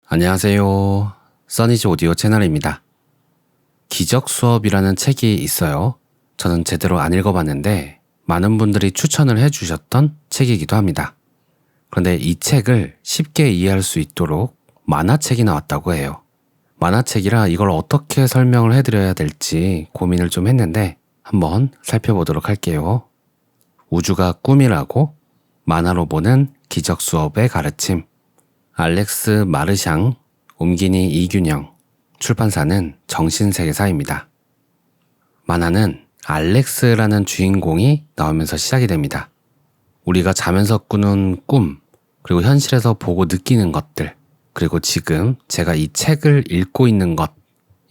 안녕하세요. 써니지 오디오 채널입니다. 기적 수업이라는 책이 있어요. 저는 제대로 안 읽어봤는데 많은 분들이 추천을 해주셨던 책이기도 합니다. 그런데 이 책을 쉽게 이해할 수 있도록 만화책이 나왔다고 해요. 만화책이라 이걸 어떻게 설명을 해드려야 될지 고민을 좀 했는데 한번 살펴보도록 할게요. 우주가 꿈이라고 만화로 보는 기적 수업의 가르침. 알렉스 마르샹, 옴기니 이균영, 출판사는 정신세계사입니다. 만화는 알렉스라는 주인공이 나오면서 시작이 됩니다. 우리가 자면서 꾸는 꿈, 그리고 현실에서 보고 느끼는 것들, 그리고 지금 제가 이 책을 읽고 있는 것,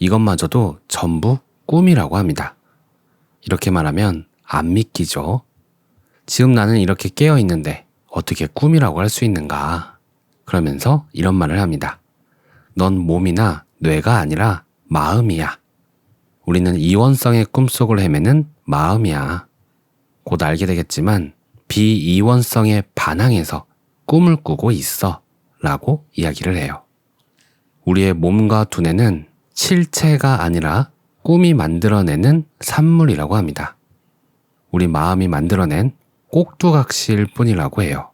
이것마저도 전부 꿈이라고 합니다. 이렇게 말하면 안 믿기죠. 지금 나는 이렇게 깨어 있는데 어떻게 꿈이라고 할 수 있는가? 그러면서 이런 말을 합니다. 넌 몸이나 뇌가 아니라 마음이야. 우리는 이원성의 꿈속을 헤매는 마음이야. 곧 알게 되겠지만 비이원성의 반항에서 꿈을 꾸고 있어 라고 이야기를 해요. 우리의 몸과 두뇌는 실체가 아니라 꿈이 만들어내는 산물이라고 합니다. 우리 마음이 만들어낸 꼭두각시일 뿐이라고 해요.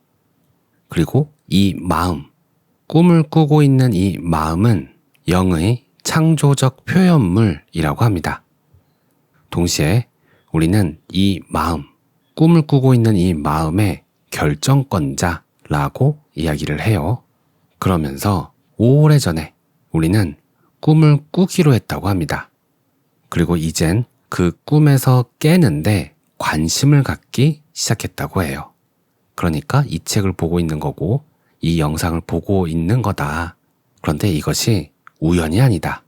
그리고 이 마음, 꿈을 꾸고 있는 이 마음은 영의 창조적 표현물이라고 합니다. 동시에 우리는 이 마음, 꿈을 꾸고 있는 이 마음의 결정권자라고 이야기를 해요. 그러면서 오래전에 우리는 꿈을 꾸기로 했다고 합니다. 그리고 이젠 그 꿈에서 깨는데 관심을 갖기 시작했다고 해요. 그러니까 이 책을 보고 있는 거고 이 영상을 보고 있는 거다. 그런데 이것이 우연이 아니다.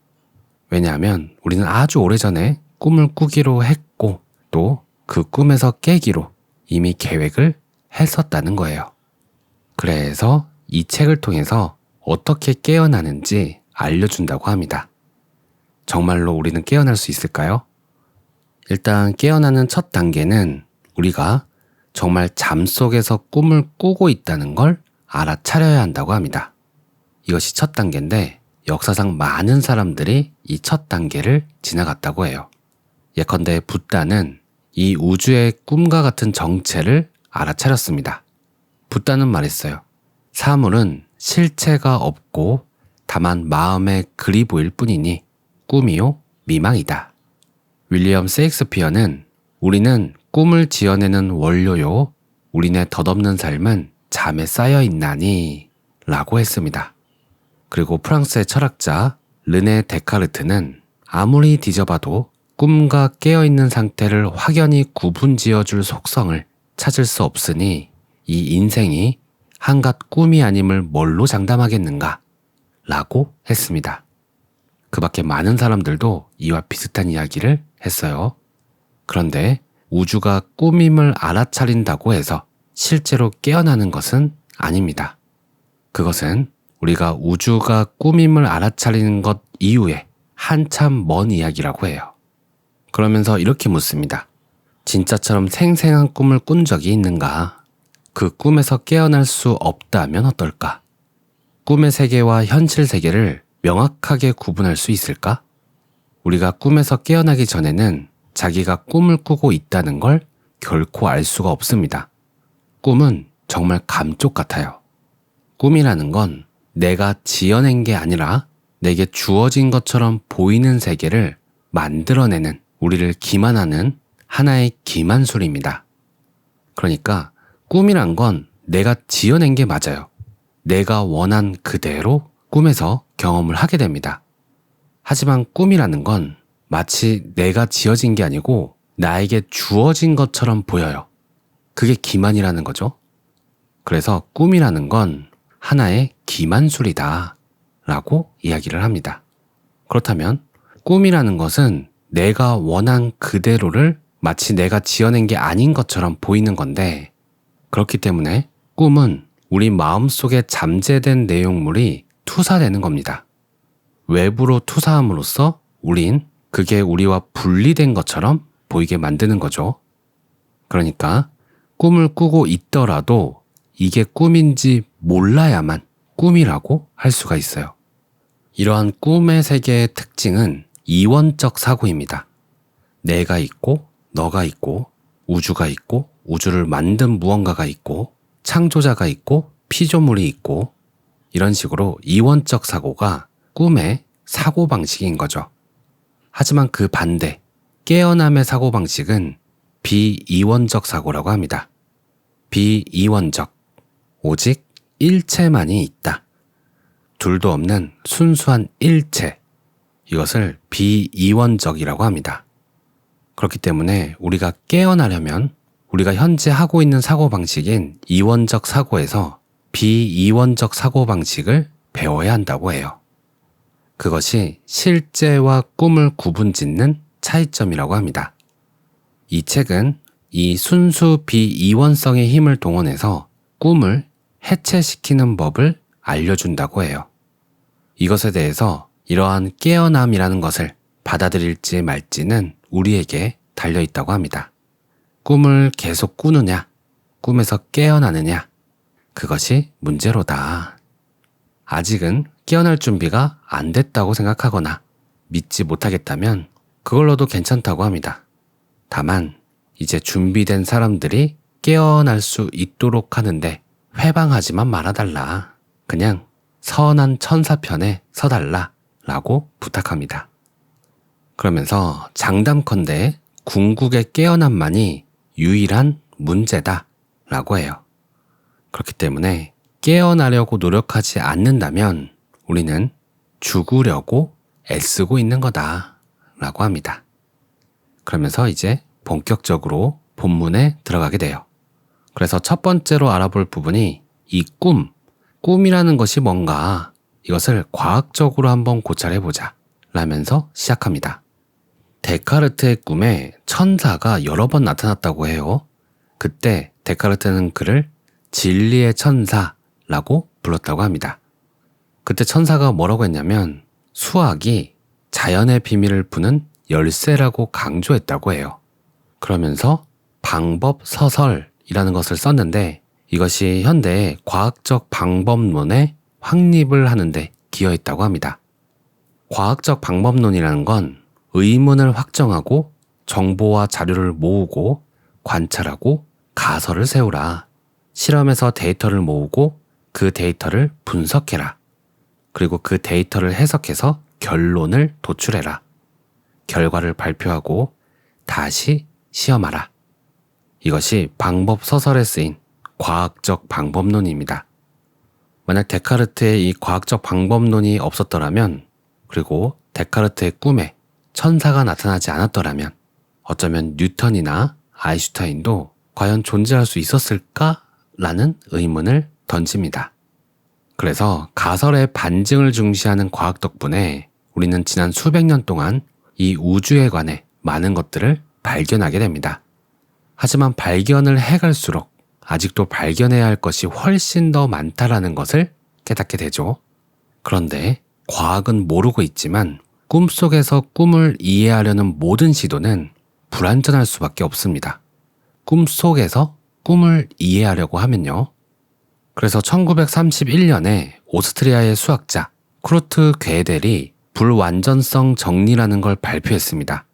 왜냐하면 우리는 아주 오래전에 꿈을 꾸기로 했고 또 그 꿈에서 깨기로 이미 계획을 했었다는 거예요. 그래서 이 책을 통해서 어떻게 깨어나는지 알려준다고 합니다. 정말로 우리는 깨어날 수 있을까요? 일단 깨어나는 첫 단계는 우리가 정말 잠 속에서 꿈을 꾸고 있다는 걸 알아차려야 한다고 합니다. 이것이 첫 단계인데 역사상 많은 사람들이 이 첫 단계를 지나갔다고 해요. 예컨대 붓다는 이 우주의 꿈과 같은 정체를 알아차렸습니다. 붓다는 말했어요. 사물은 실체가 없고 다만 마음에 글이 보일 뿐이니 꿈이요 미망이다. 윌리엄 세익스피어는 우리는 꿈을 지어내는 원료요 우리네 덧없는 삶은 잠에 쌓여 있나니 라고 했습니다. 그리고 프랑스의 철학자 르네 데카르트는 아무리 뒤져봐도 꿈과 깨어있는 상태를 확연히 구분지어줄 속성을 찾을 수 없으니 이 인생이 한갓 꿈이 아님을 뭘로 장담하겠는가 라고 했습니다. 그 밖에 많은 사람들도 이와 비슷한 이야기를 했어요. 그런데 우주가 꿈임을 알아차린다고 해서 실제로 깨어나는 것은 아닙니다. 그것은 우리가 우주가 꿈임을 알아차리는 것 이후에 한참 먼 이야기라고 해요. 그러면서 이렇게 묻습니다. 진짜처럼 생생한 꿈을 꾼 적이 있는가? 그 꿈에서 깨어날 수 없다면 어떨까? 꿈의 세계와 현실 세계를 명확하게 구분할 수 있을까? 우리가 꿈에서 깨어나기 전에는 자기가 꿈을 꾸고 있다는 걸 결코 알 수가 없습니다. 꿈은 정말 감쪽 같아요. 꿈이라는 건 내가 지어낸 게 아니라 내게 주어진 것처럼 보이는 세계를 만들어내는 우리를 기만하는 하나의 기만술입니다. 그러니까 꿈이란 건 내가 지어낸 게 맞아요. 내가 원한 그대로 꿈에서 경험을 하게 됩니다. 하지만 꿈이라는 건 마치 내가 지어진 게 아니고 나에게 주어진 것처럼 보여요. 그게 기만이라는 거죠. 그래서 꿈이라는 건 하나의 기만술이다 라고 이야기를 합니다. 그렇다면 꿈이라는 것은 내가 원한 그대로를 마치 내가 지어낸 게 아닌 것처럼 보이는 건데 그렇기 때문에 꿈은 우리 마음속에 잠재된 내용물이 투사되는 겁니다. 외부로 투사함으로써 우린 그게 우리와 분리된 것처럼 보이게 만드는 거죠. 그러니까 꿈을 꾸고 있더라도 이게 꿈인지 몰라야만 꿈이라고 할 수가 있어요. 이러한 꿈의 세계의 특징은 이원적 사고입니다. 내가 있고, 너가 있고, 우주가 있고, 우주를 만든 무언가가 있고, 창조자가 있고, 피조물이 있고, 이런 식으로 이원적 사고가 꿈의 사고방식인 거죠. 하지만 그 반대, 깨어남의 사고방식은 비이원적 사고라고 합니다. 비이원적, 오직 일체만이 있다. 둘도 없는 순수한 일체, 이것을 비이원적이라고 합니다. 그렇기 때문에 우리가 깨어나려면 우리가 현재 하고 있는 사고방식인 이원적 사고에서 비이원적 사고방식을 배워야 한다고 해요. 그것이 실제와 꿈을 구분짓는 차이점이라고 합니다. 이 책은 이 순수 비이원성의 힘을 동원해서 꿈을 해체시키는 법을 알려준다고 해요. 이것에 대해서 이러한 깨어남이라는 것을 받아들일지 말지는 우리에게 달려있다고 합니다. 꿈을 계속 꾸느냐, 꿈에서 깨어나느냐, 그것이 문제로다. 아직은 깨어날 준비가 안 됐다고 생각하거나 믿지 못하겠다면 그걸로도 괜찮다고 합니다. 다만 이제 준비된 사람들이 깨어날 수 있도록 하는데 회방하지만 말아달라. 그냥 선한 천사편에 서달라 라고 부탁합니다. 그러면서 장담컨대 궁극의 깨어남만이 유일한 문제다 라고 해요. 그렇기 때문에 깨어나려고 노력하지 않는다면 우리는 죽으려고 애쓰고 있는 거다 라고 합니다. 그러면서 이제 본격적으로 본문에 들어가게 돼요. 그래서 첫 번째로 알아볼 부분이 이 꿈이라는 것이 뭔가 이것을 과학적으로 한번 고찰해보자 라면서 시작합니다. 데카르트의 꿈에 천사가 여러 번 나타났다고 해요. 그때 데카르트는 그를 진리의 천사라고 불렀다고 합니다. 그때 천사가 뭐라고 했냐면 수학이 자연의 비밀을 푸는 열쇠라고 강조했다고 해요. 그러면서 방법서설이라는 것을 썼는데 이것이 현대의 과학적 방법론의 확립을 하는데 기여했다고 합니다. 과학적 방법론이라는 건 의문을 확정하고 정보와 자료를 모으고 관찰하고 가설을 세우라. 실험에서 데이터를 모으고 그 데이터를 분석해라. 그리고 그 데이터를 해석해서 결론을 도출해라. 결과를 발표하고 다시 시험하라. 이것이 방법서설에 쓰인 과학적 방법론입니다. 만약 데카르트의 이 과학적 방법론이 없었더라면, 그리고 데카르트의 꿈에 천사가 나타나지 않았더라면 어쩌면 뉴턴이나 아인슈타인도 과연 존재할 수 있었을까? 라는 의문을 던집니다. 그래서 가설의 반증을 중시하는 과학 덕분에 우리는 지난 수백 년 동안 이 우주에 관해 많은 것들을 발견하게 됩니다. 하지만 발견을 해갈수록 아직도 발견해야 할 것이 훨씬 더 많다라는 것을 깨닫게 되죠. 그런데 과학은 모르고 있지만 꿈속에서 꿈을 이해하려는 모든 시도는 불완전할 수밖에 없습니다. 꿈속에서 꿈을 이해하려고 하면요. 그래서 1931년에 오스트리아의 수학자 쿠르트 괴델이 불완전성 정리라는 걸 발표했습니다.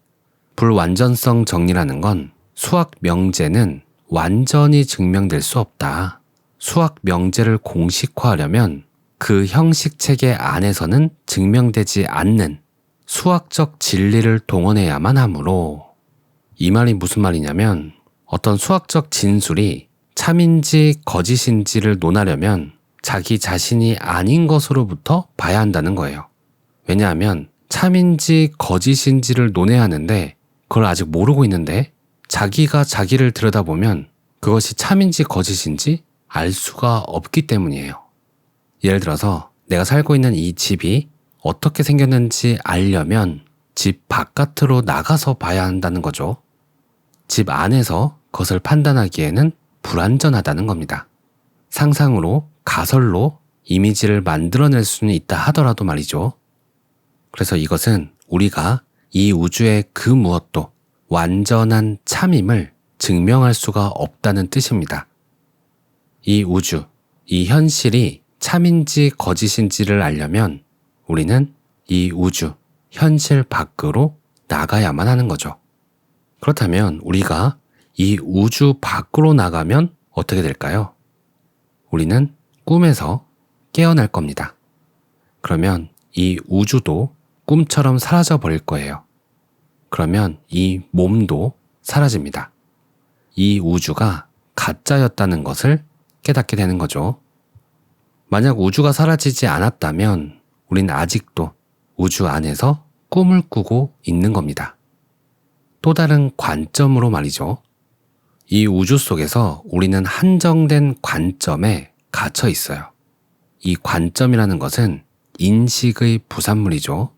불완전성 정리라는 건 수학 명제는 완전히 증명될 수 없다. 수학 명제를 공식화하려면 그 형식 체계 안에서는 증명되지 않는 수학적 진리를 동원해야만 하므로, 이 말이 무슨 말이냐면 어떤 수학적 진술이 참인지 거짓인지를 논하려면 자기 자신이 아닌 것으로부터 봐야 한다는 거예요. 왜냐하면 참인지 거짓인지를 논해야 하는데 그걸 아직 모르고 있는데 자기가 자기를 들여다보면 그것이 참인지 거짓인지 알 수가 없기 때문이에요. 예를 들어서 내가 살고 있는 이 집이 어떻게 생겼는지 알려면 집 바깥으로 나가서 봐야 한다는 거죠. 집 안에서 그것을 판단하기에는 불완전하다는 겁니다. 상상으로, 가설로 이미지를 만들어낼 수는 있다 하더라도 말이죠. 그래서 이것은 우리가 이 우주의 그 무엇도 완전한 참임을 증명할 수가 없다는 뜻입니다. 이 우주, 이 현실이 참인지 거짓인지를 알려면 우리는 이 우주, 현실 밖으로 나가야만 하는 거죠. 그렇다면 우리가 이 우주 밖으로 나가면 어떻게 될까요? 우리는 꿈에서 깨어날 겁니다. 그러면 이 우주도 꿈처럼 사라져 버릴 거예요. 그러면 이 몸도 사라집니다. 이 우주가 가짜였다는 것을 깨닫게 되는 거죠. 만약 우주가 사라지지 않았다면 우린 아직도 우주 안에서 꿈을 꾸고 있는 겁니다. 또 다른 관점으로 말이죠. 이 우주 속에서 우리는 한정된 관점에 갇혀 있어요. 이 관점이라는 것은 인식의 부산물이죠.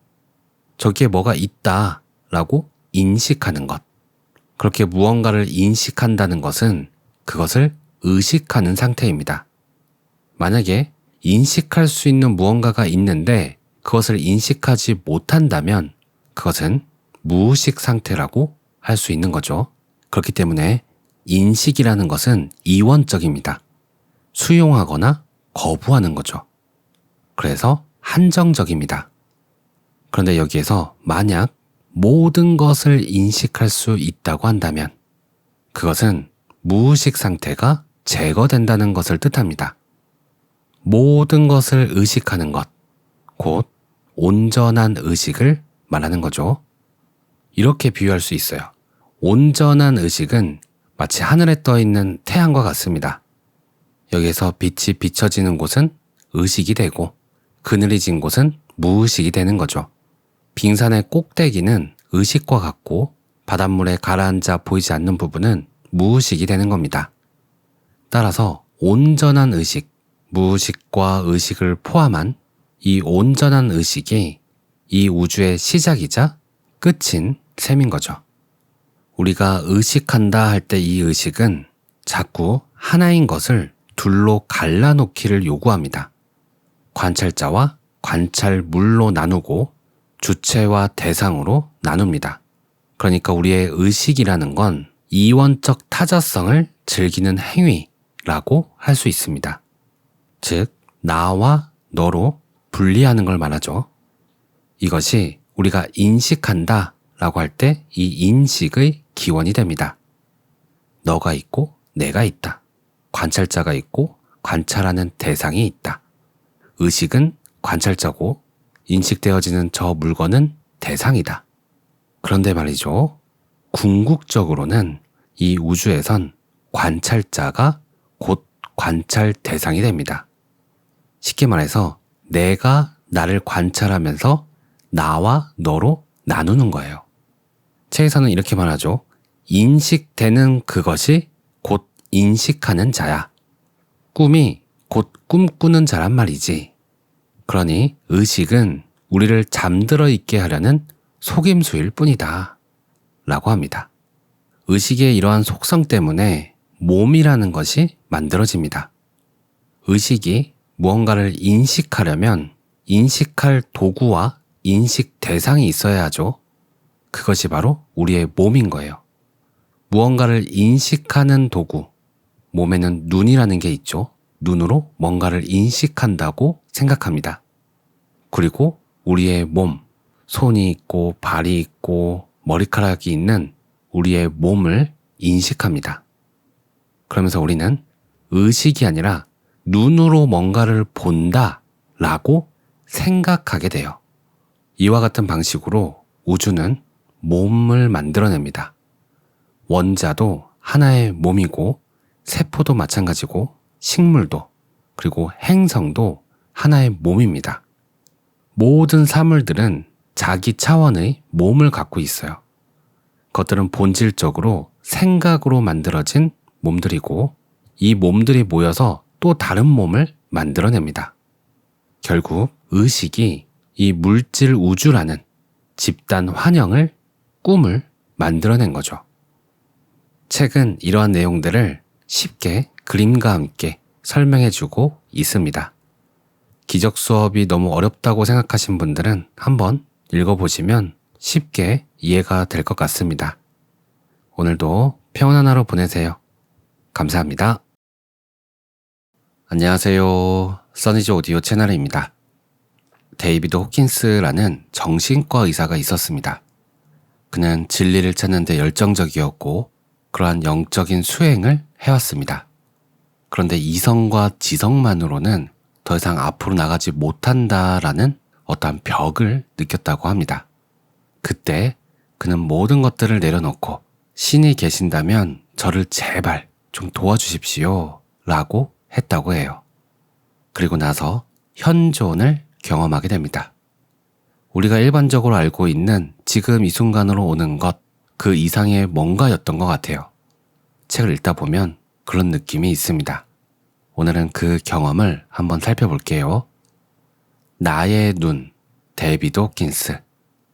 저기에 뭐가 있다라고 인식하는 것. 그렇게 무언가를 인식한다는 것은 그것을 의식하는 상태입니다. 만약에 인식할 수 있는 무언가가 있는데 그것을 인식하지 못한다면 그것은 무의식 상태라고 할 수 있는 거죠. 그렇기 때문에 인식이라는 것은 이원적입니다. 수용하거나 거부하는 거죠. 그래서 한정적입니다. 그런데 여기에서 만약 모든 것을 인식할 수 있다고 한다면 그것은 무의식 상태가 제거된다는 것을 뜻합니다. 모든 것을 의식하는 것, 곧 온전한 의식을 말하는 거죠. 이렇게 비유할 수 있어요. 온전한 의식은 마치 하늘에 떠 있는 태양과 같습니다. 여기에서 빛이 비춰지는 곳은 의식이 되고 그늘이 진 곳은 무의식이 되는 거죠. 빙산의 꼭대기는 의식과 같고 바닷물에 가라앉아 보이지 않는 부분은 무의식이 되는 겁니다. 따라서 온전한 의식, 무의식과 의식을 포함한 이 온전한 의식이 이 우주의 시작이자 끝인 셈인 거죠. 우리가 의식한다 할 때 이 의식은 자꾸 하나인 것을 둘로 갈라놓기를 요구합니다. 관찰자와 관찰물로 나누고 주체와 대상으로 나눕니다. 그러니까 우리의 의식이라는 건 이원적 타자성을 즐기는 행위라고 할 수 있습니다. 즉, 나와 너로 분리하는 걸 말하죠. 이것이 우리가 인식한다 라고 할 때 이 인식의 기원이 됩니다. 너가 있고 내가 있다. 관찰자가 있고 관찰하는 대상이 있다. 의식은 관찰자고 인식되어지는 저 물건은 대상이다. 그런데 말이죠. 궁극적으로는 이 우주에선 관찰자가 곧 관찰 대상이 됩니다. 쉽게 말해서 내가 나를 관찰하면서 나와 너로 나누는 거예요. 책에서는 이렇게 말하죠. 인식되는 그것이 곧 인식하는 자야. 꿈이 곧 꿈꾸는 자란 말이지. 그러니 의식은 우리를 잠들어 있게 하려는 속임수일 뿐이다. 라고 합니다. 의식의 이러한 속성 때문에 몸이라는 것이 만들어집니다. 의식이 무언가를 인식하려면 인식할 도구와 인식 대상이 있어야 하죠. 그것이 바로 우리의 몸인 거예요. 무언가를 인식하는 도구, 몸에는 눈이라는 게 있죠. 눈으로 뭔가를 인식한다고 생각합니다. 그리고 우리의 몸, 손이 있고 발이 있고 머리카락이 있는 우리의 몸을 인식합니다. 그러면서 우리는 의식이 아니라 눈으로 뭔가를 본다 라고 생각하게 돼요. 이와 같은 방식으로 우주는 몸을 만들어냅니다. 원자도 하나의 몸이고 세포도 마찬가지고 식물도 그리고 행성도 하나의 몸입니다. 모든 사물들은 자기 차원의 몸을 갖고 있어요. 그것들은 본질적으로 생각으로 만들어진 몸들이고 이 몸들이 모여서 또 다른 몸을 만들어냅니다. 결국 의식이 이 물질 우주라는 집단 환영을, 꿈을 만들어낸 거죠. 책은 이러한 내용들을 쉽게 그림과 함께 설명해주고 있습니다. 기적 수업이 너무 어렵다고 생각하신 분들은 한번 읽어보시면 쉽게 이해가 될 것 같습니다. 오늘도 평온한 하루 보내세요. 감사합니다. 안녕하세요. 써니즈 오디오 채널입니다. 데이비드 호킨스라는 정신과 의사가 있었습니다. 그는 진리를 찾는 데 열정적이었고 그러한 영적인 수행을 해왔습니다. 그런데 이성과 지성만으로는 더 이상 앞으로 나가지 못한다라는 어떠한 벽을 느꼈다고 합니다. 그때 그는 모든 것들을 내려놓고 신이 계신다면 저를 제발 좀 도와주십시오 라고 했다고 해요. 그리고 나서 현존을 경험하게 됩니다. 우리가 일반적으로 알고 있는 지금 이 순간으로 오는 것, 그 이상의 뭔가였던 것 같아요. 책을 읽다 보면 그런 느낌이 있습니다. 오늘은 그 경험을 한번 살펴볼게요. 나의 눈, 데이비드 호킨스.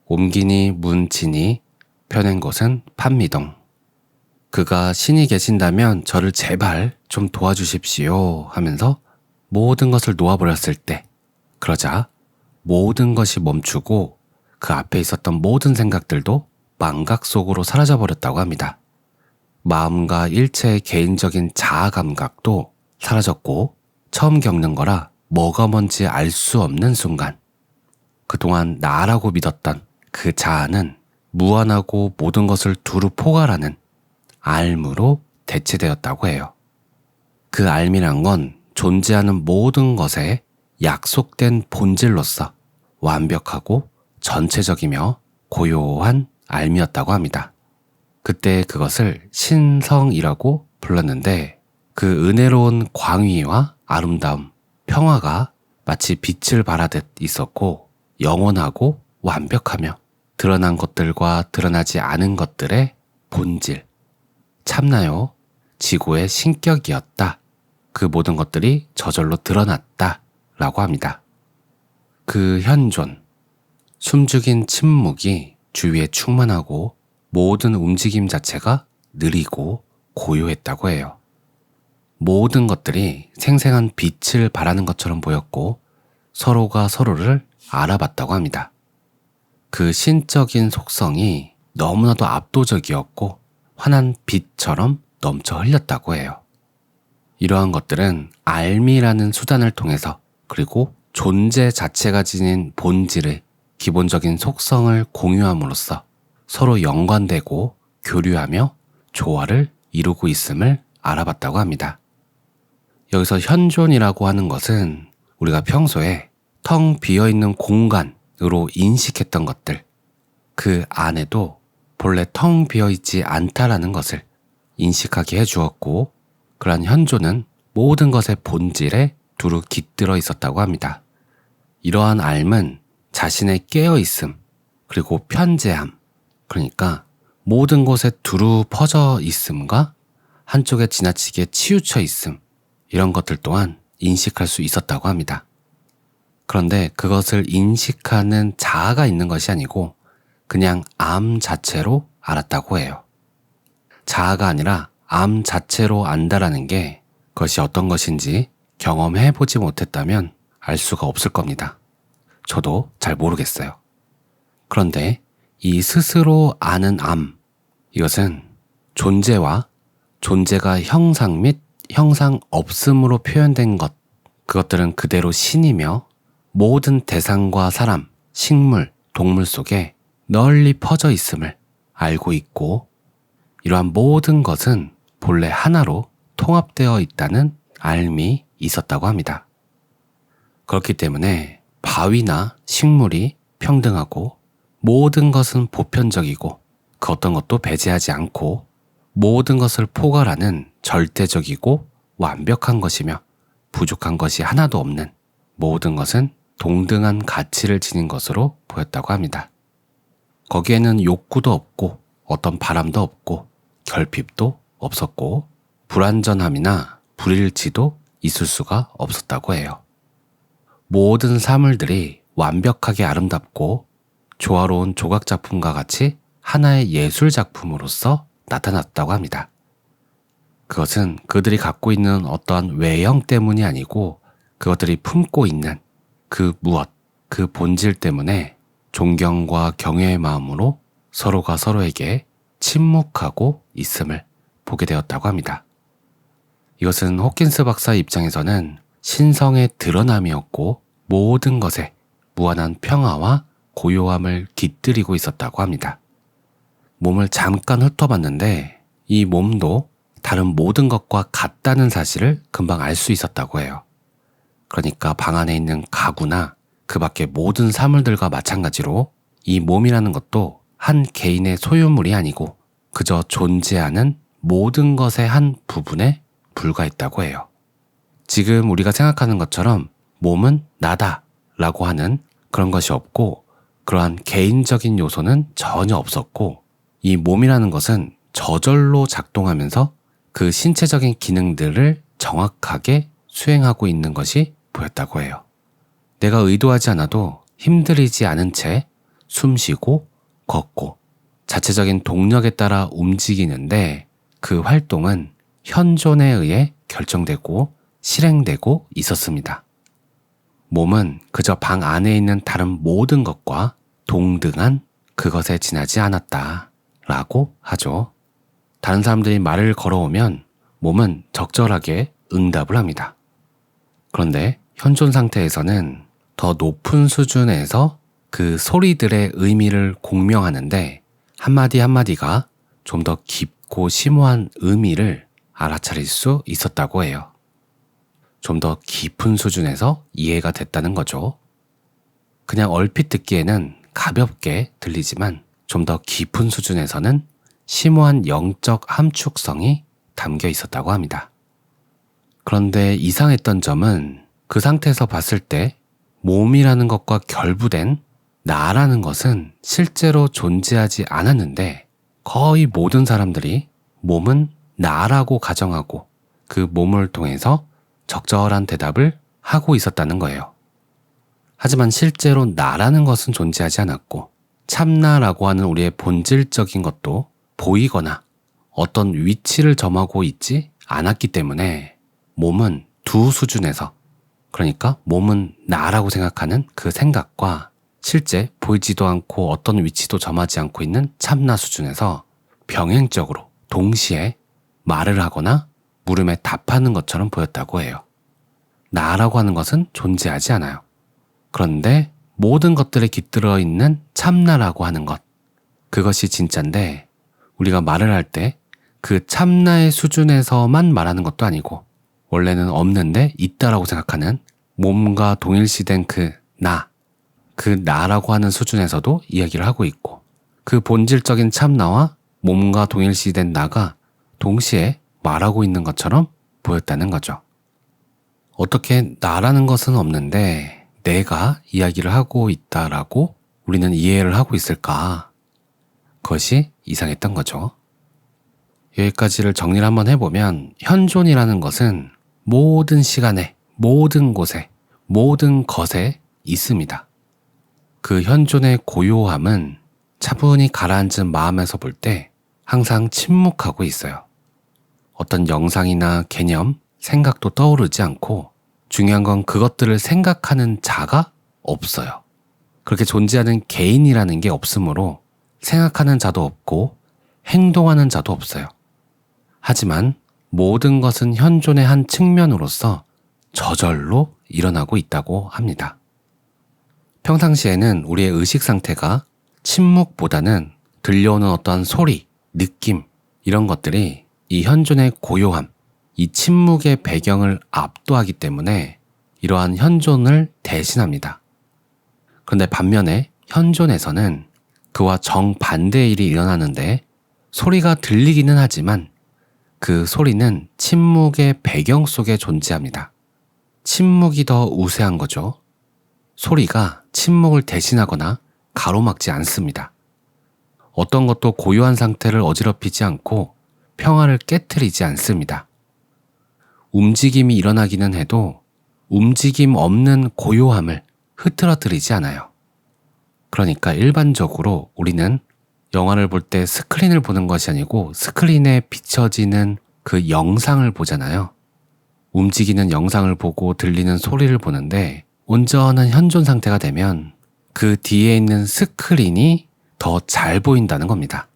옮기니 문치니, 펴낸 곳은 판미동. 그가 신이 계신다면 저를 제발 좀 도와주십시오 하면서 모든 것을 놓아버렸을 때, 그러자 모든 것이 멈추고 그 앞에 있었던 모든 생각들도 망각 속으로 사라져버렸다고 합니다. 마음과 일체의 개인적인 자아 감각도 사라졌고 처음 겪는 거라 뭐가 뭔지 알 수 없는 순간, 그동안 나라고 믿었던 그 자아는 무한하고 모든 것을 두루 포괄하는 알무로 대체되었다고 해요. 그 알미란 건 존재하는 모든 것에 약속된 본질로서 완벽하고 전체적이며 고요한 알미였다고 합니다. 그때 그것을 신성이라고 불렀는데 그 은혜로운 광위와 아름다움, 평화가 마치 빛을 발하듯 있었고 영원하고 완벽하며 드러난 것들과 드러나지 않은 것들의 본질, 참나요? 지구의 신격이었다. 그 모든 것들이 저절로 드러났다 라고 합니다. 그 현존, 숨죽인 침묵이 주위에 충만하고 모든 움직임 자체가 느리고 고요했다고 해요. 모든 것들이 생생한 빛을 발하는 것처럼 보였고 서로가 서로를 알아봤다고 합니다. 그 신적인 속성이 너무나도 압도적이었고 환한 빛처럼 넘쳐 흘렸다고 해요. 이러한 것들은 알미라는 수단을 통해서 그리고 존재 자체가 지닌 본질의 기본적인 속성을 공유함으로써 서로 연관되고 교류하며 조화를 이루고 있음을 알아봤다고 합니다. 여기서 현존이라고 하는 것은 우리가 평소에 텅 비어있는 공간으로 인식했던 것들, 그 안에도 본래 텅 비어있지 않다라는 것을 인식하게 해주었고 그러한 현존은 모든 것의 본질에 두루 깃들어 있었다고 합니다. 이러한 알은 자신의 깨어있음 그리고 편재함, 그러니까 모든 곳에 두루 퍼져 있음과 한쪽에 지나치게 치우쳐 있음, 이런 것들 또한 인식할 수 있었다고 합니다. 그런데 그것을 인식하는 자아가 있는 것이 아니고 그냥 암 자체로 알았다고 해요. 자아가 아니라 암 자체로 안다라는 게 그것이 어떤 것인지 경험해보지 못했다면 알 수가 없을 겁니다. 저도 잘 모르겠어요. 그런데 이 스스로 아는 암, 이것은 존재와 존재가 형상 및 형상 없음으로 표현된 것, 그것들은 그대로 신이며 모든 대상과 사람, 식물, 동물 속에 널리 퍼져 있음을 알고 있고 이러한 모든 것은 본래 하나로 통합되어 있다는 알미 있었다고 합니다. 그렇기 때문에 바위나 식물이 평등하고 모든 것은 보편적이고 그 어떤 것도 배제하지 않고 모든 것을 포괄하는 절대적이고 완벽한 것이며 부족한 것이 하나도 없는 모든 것은 동등한 가치를 지닌 것으로 보였다고 합니다. 거기에는 욕구도 없고 어떤 바람도 없고 결핍도 없었고 불완전함이나 불일치도 있을 수가 없었다고 해요. 모든 사물들이 완벽하게 아름답고 조화로운 조각작품과 같이 하나의 예술작품으로서 나타났다고 합니다. 그것은 그들이 갖고 있는 어떠한 외형 때문이 아니고 그것들이 품고 있는 그 무엇, 그 본질 때문에 존경과 경외의 마음으로 서로가 서로에게 침묵하고 있음을 보게 되었다고 합니다. 이것은 호킨스 박사의 입장에서는 신성의 드러남이었고 모든 것에 무한한 평화와 고요함을 깃들이고 있었다고 합니다. 몸을 잠깐 훑어봤는데 이 몸도 다른 모든 것과 같다는 사실을 금방 알 수 있었다고 해요. 그러니까 방 안에 있는 가구나 그 밖의 모든 사물들과 마찬가지로 이 몸이라는 것도 한 개인의 소유물이 아니고 그저 존재하는 모든 것의 한 부분에 불과했다고 해요. 지금 우리가 생각하는 것처럼 몸은 나다 라고 하는 그런 것이 없고 그러한 개인적인 요소는 전혀 없었고 이 몸이라는 것은 저절로 작동하면서 그 신체적인 기능들을 정확하게 수행하고 있는 것이 보였다고 해요. 내가 의도하지 않아도 힘들이지 않은 채 숨쉬고 걷고 자체적인 동력에 따라 움직이는데 그 활동은 현존에 의해 결정되고 실행되고 있었습니다. 몸은 그저 방 안에 있는 다른 모든 것과 동등한 그것에 지나지 않았다 라고 하죠. 다른 사람들이 말을 걸어오면 몸은 적절하게 응답을 합니다. 그런데 현존 상태에서는 더 높은 수준에서 그 소리들의 의미를 공명하는데 한마디 한마디가 좀 더 깊고 심오한 의미를 알아차릴 수 있었다고 해요. 좀 더 깊은 수준에서 이해가 됐다는 거죠. 그냥 얼핏 듣기에는 가볍게 들리지만 좀 더 깊은 수준에서는 심오한 영적 함축성이 담겨 있었다고 합니다. 그런데 이상했던 점은 그 상태에서 봤을 때 몸이라는 것과 결부된 나라는 것은 실제로 존재하지 않았는데 거의 모든 사람들이 몸은 나라고 가정하고 그 몸을 통해서 적절한 대답을 하고 있었다는 거예요. 하지만 실제로 나라는 것은 존재하지 않았고 참나라고 하는 우리의 본질적인 것도 보이거나 어떤 위치를 점하고 있지 않았기 때문에 몸은 두 수준에서, 그러니까 몸은 나라고 생각하는 그 생각과 실제 보이지도 않고 어떤 위치도 점하지 않고 있는 참나 수준에서 병행적으로 동시에 말을 하거나 물음에 답하는 것처럼 보였다고 해요. 나라고 하는 것은 존재하지 않아요. 그런데 모든 것들에 깃들어 있는 참나라고 하는 것, 그것이 진짜인데 우리가 말을 할 때 그 참나의 수준에서만 말하는 것도 아니고 원래는 없는데 있다라고 생각하는 몸과 동일시된 그 나라고 하는 수준에서도 이야기를 하고 있고 그 본질적인 참나와 몸과 동일시된 나가 동시에 말하고 있는 것처럼 보였다는 거죠. 어떻게 나라는 것은 없는데 내가 이야기를 하고 있다라고 우리는 이해를 하고 있을까? 그것이 이상했던 거죠. 여기까지를 정리를 한번 해보면 현존이라는 것은 모든 시간에, 모든 곳에, 모든 것에 있습니다. 그 현존의 고요함은 차분히 가라앉은 마음에서 볼 때 항상 침묵하고 있어요. 어떤 영상이나 개념, 생각도 떠오르지 않고 중요한 건 그것들을 생각하는 자가 없어요. 그렇게 존재하는 개인이라는 게 없으므로 생각하는 자도 없고 행동하는 자도 없어요. 하지만 모든 것은 현존의 한 측면으로서 저절로 일어나고 있다고 합니다. 평상시에는 우리의 의식 상태가 침묵보다는 들려오는 어떠한 소리, 느낌 이런 것들이 이 현존의 고요함, 이 침묵의 배경을 압도하기 때문에 이러한 현존을 대신합니다. 그런데 반면에 현존에서는 그와 정반대의 일이 일어나는데 소리가 들리기는 하지만 그 소리는 침묵의 배경 속에 존재합니다. 침묵이 더 우세한 거죠. 소리가 침묵을 대신하거나 가로막지 않습니다. 어떤 것도 고요한 상태를 어지럽히지 않고 평화를 깨트리지 않습니다. 움직임이 일어나기는 해도 움직임 없는 고요함을 흐트러뜨리지 않아요. 그러니까 일반적으로 우리는 영화를 볼 때 스크린을 보는 것이 아니고 스크린에 비춰지는 그 영상을 보잖아요. 움직이는 영상을 보고 들리는 소리를 보는데 온전한 현존 상태가 되면 그 뒤에 있는 스크린이 더 잘 보인다는 겁니다.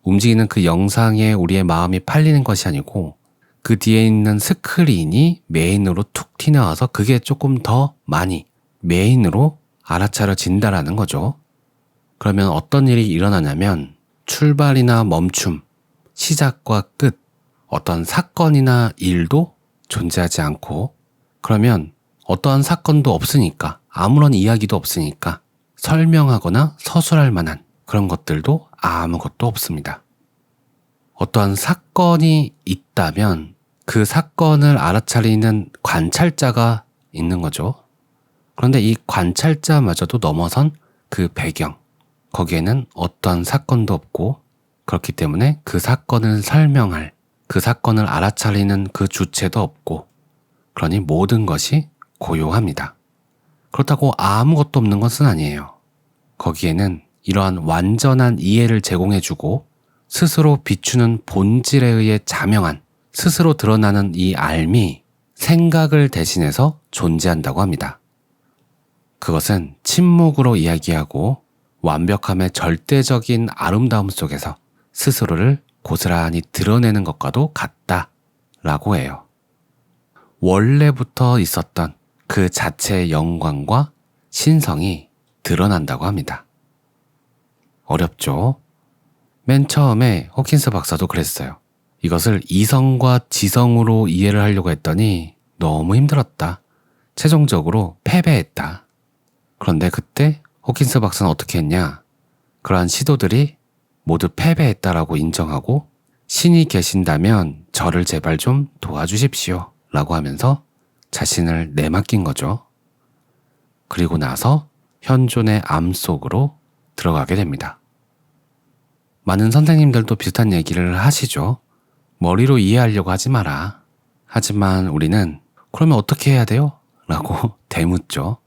움직이는 그 영상에 우리의 마음이 팔리는 것이 아니고 그 뒤에 있는 스크린이 메인으로 툭 튀어나와서 그게 조금 더 많이 메인으로 알아차려진다라는 거죠. 그러면 어떤 일이 일어나냐면 출발이나 멈춤, 시작과 끝, 어떤 사건이나 일도 존재하지 않고, 그러면 어떠한 사건도 없으니까, 아무런 이야기도 없으니까 설명하거나 서술할 만한 그런 것들도 아무것도 없습니다. 어떠한 사건이 있다면 그 사건을 알아차리는 관찰자가 있는 거죠. 그런데 이 관찰자마저도 넘어선 그 배경, 거기에는 어떠한 사건도 없고, 그렇기 때문에 그 사건을 설명할, 그 사건을 알아차리는 그 주체도 없고, 그러니 모든 것이 고요합니다. 그렇다고 아무것도 없는 것은 아니에요. 거기에는 이러한 완전한 이해를 제공해주고 스스로 비추는 본질에 의해 자명한, 스스로 드러나는 이 알미, 생각을 대신해서 존재한다고 합니다. 그것은 침묵으로 이야기하고 완벽함의 절대적인 아름다움 속에서 스스로를 고스란히 드러내는 것과도 같다라고 해요. 원래부터 있었던 그 자체의 영광과 신성이 드러난다고 합니다. 어렵죠? 맨 처음에 호킨스 박사도 그랬어요. 이것을 이성과 지성으로 이해를 하려고 했더니 너무 힘들었다. 최종적으로 패배했다. 그런데 그때 호킨스 박사는 어떻게 했냐? 그러한 시도들이 모두 패배했다라고 인정하고 신이 계신다면 저를 제발 좀 도와주십시오 라고 하면서 자신을 내맡긴 거죠. 그리고 나서 현존의 암 속으로 들어가게 됩니다. 많은 선생님들도 비슷한 얘기를 하시죠. 머리로 이해하려고 하지 마라. 하지만 우리는 그러면 어떻게 해야 돼요? 라고 되묻죠.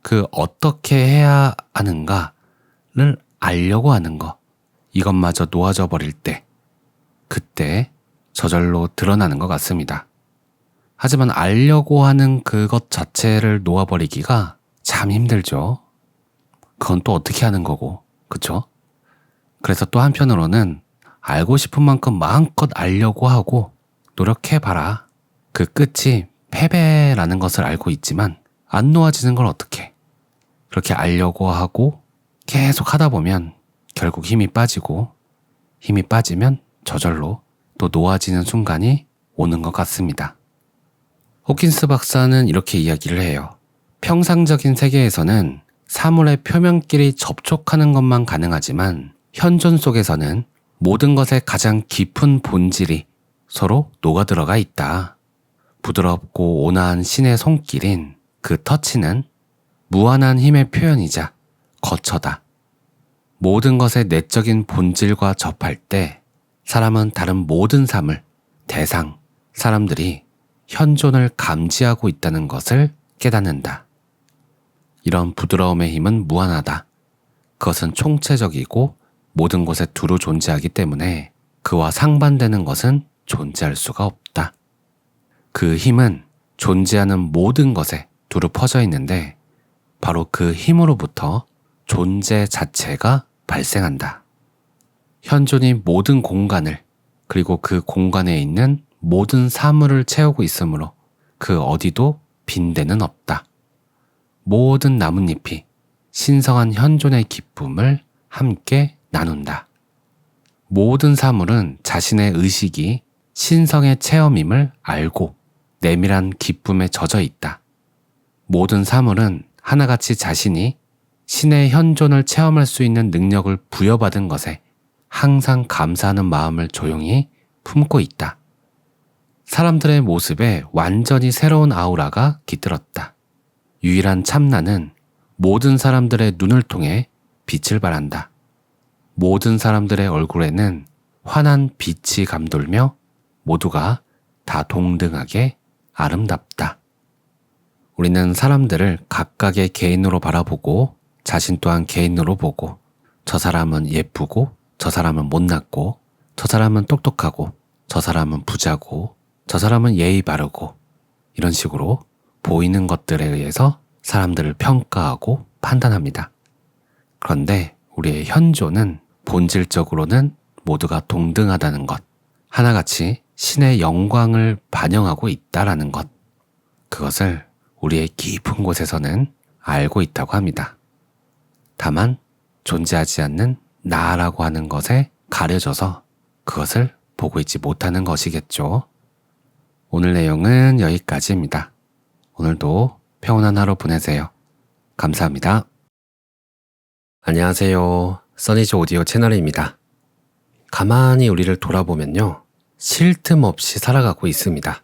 그 어떻게 해야 하는가를 알려고 하는 거, 이것마저 놓아져 버릴 때, 그때 저절로 드러나는 것 같습니다. 하지만 알려고 하는 그것 자체를 놓아버리기가 참 힘들죠. 그건 또 어떻게 하는 거고, 그쵸? 그래서 또 한편으로는 알고 싶은 만큼 마음껏 알려고 하고 노력해봐라. 그 끝이 패배라는 것을 알고 있지만 안 놓아지는 걸 어떡해. 그렇게 알려고 하고 계속 하다 보면 결국 힘이 빠지고, 힘이 빠지면 저절로 또 놓아지는 순간이 오는 것 같습니다. 호킨스 박사는 이렇게 이야기를 해요. 평상적인 세계에서는 사물의 표면끼리 접촉하는 것만 가능하지만 현존 속에서는 모든 것의 가장 깊은 본질이 서로 녹아들어가 있다. 부드럽고 온화한 신의 손길인 그 터치는 무한한 힘의 표현이자 거처다. 모든 것의 내적인 본질과 접할 때 사람은 다른 모든 삶을, 대상, 사람들이 현존을 감지하고 있다는 것을 깨닫는다. 이런 부드러움의 힘은 무한하다. 그것은 총체적이고 모든 곳에 두루 존재하기 때문에 그와 상반되는 것은 존재할 수가 없다. 그 힘은 존재하는 모든 것에 두루 퍼져 있는데 바로 그 힘으로부터 존재 자체가 발생한다. 현존이 모든 공간을, 그리고 그 공간에 있는 모든 사물을 채우고 있으므로 그 어디도 빈 데는 없다. 모든 나뭇잎이 신성한 현존의 기쁨을 함께 나눈다. 모든 사물은 자신의 의식이 신성의 체험임을 알고 내밀한 기쁨에 젖어 있다. 모든 사물은 하나같이 자신이 신의 현존을 체험할 수 있는 능력을 부여받은 것에 항상 감사하는 마음을 조용히 품고 있다. 사람들의 모습에 완전히 새로운 아우라가 깃들었다. 유일한 참나는 모든 사람들의 눈을 통해 빛을 발한다. 모든 사람들의 얼굴에는 환한 빛이 감돌며 모두가 다 동등하게 아름답다. 우리는 사람들을 각각의 개인으로 바라보고 자신 또한 개인으로 보고 저 사람은 예쁘고 저 사람은 못났고 저 사람은 똑똑하고 저 사람은 부자고 저 사람은 예의 바르고 이런 식으로 보이는 것들에 의해서 사람들을 평가하고 판단합니다. 그런데 우리의 현존은 본질적으로는 모두가 동등하다는 것, 하나같이 신의 영광을 반영하고 있다라는 것, 그것을 우리의 깊은 곳에서는 알고 있다고 합니다. 다만 존재하지 않는 나라고 하는 것에 가려져서 그것을 보고 있지 못하는 것이겠죠. 오늘 내용은 여기까지입니다. 오늘도 평온한 하루 보내세요. 감사합니다. 안녕하세요. 써니즈 오디오 채널입니다. 가만히 우리를 돌아보면요. 쉴 틈 없이 살아가고 있습니다.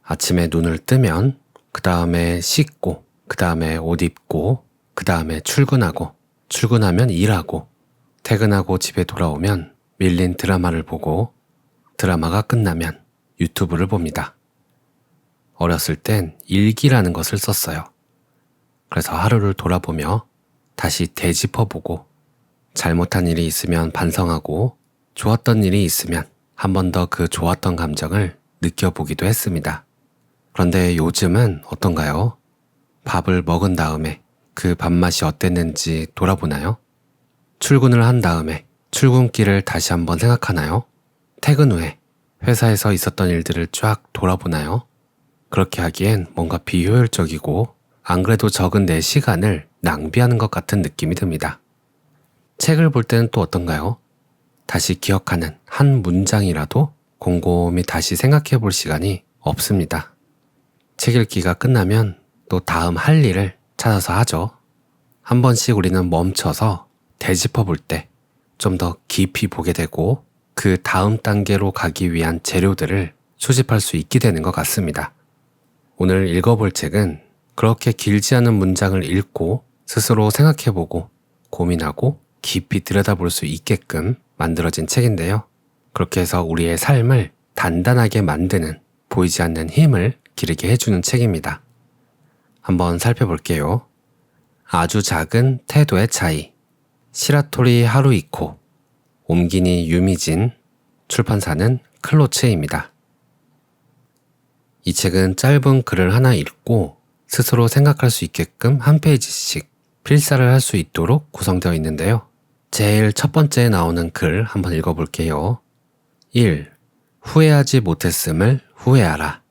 아침에 눈을 뜨면 그 다음에 씻고, 그 다음에 옷 입고, 그 다음에 출근하고, 출근하면 일하고, 퇴근하고 집에 돌아오면 밀린 드라마를 보고, 드라마가 끝나면 유튜브를 봅니다. 어렸을 땐 일기라는 것을 썼어요. 그래서 하루를 돌아보며 다시 되짚어보고, 잘못한 일이 있으면 반성하고, 좋았던 일이 있으면 한 번 더 그 좋았던 감정을 느껴보기도 했습니다. 그런데 요즘은 어떤가요? 밥을 먹은 다음에 그 밥맛이 어땠는지 돌아보나요? 출근을 한 다음에 출근길을 다시 한번 생각하나요? 퇴근 후에 회사에서 있었던 일들을 쫙 돌아보나요? 그렇게 하기엔 뭔가 비효율적이고 안 그래도 적은 내 시간을 낭비하는 것 같은 느낌이 듭니다. 책을 볼 때는 또 어떤가요? 다시 기억하는 한 문장이라도 곰곰이 다시 생각해 볼 시간이 없습니다. 책 읽기가 끝나면 또 다음 할 일을 찾아서 하죠. 한 번씩 우리는 멈춰서 되짚어 볼 때 좀 더 깊이 보게 되고 그 다음 단계로 가기 위한 재료들을 수집할 수 있게 되는 것 같습니다. 오늘 읽어볼 책은 그렇게 길지 않은 문장을 읽고 스스로 생각해보고 고민하고 깊이 들여다볼 수 있게끔 만들어진 책인데요. 그렇게 해서 우리의 삶을 단단하게 만드는 보이지 않는 힘을 기르게 해주는 책입니다. 한번 살펴볼게요. 아주 작은 태도의 차이. 시라토리 하루이코, 옴기니 유미진, 출판사는 클로츠입니다. 이 책은 짧은 글을 하나 읽고 스스로 생각할 수 있게끔 한 페이지씩 필사를 할 수 있도록 구성되어 있는데요. 제일 첫 번째에 나오는 글 한번 읽어볼게요. 1. 후회하지 못했음을 후회하라.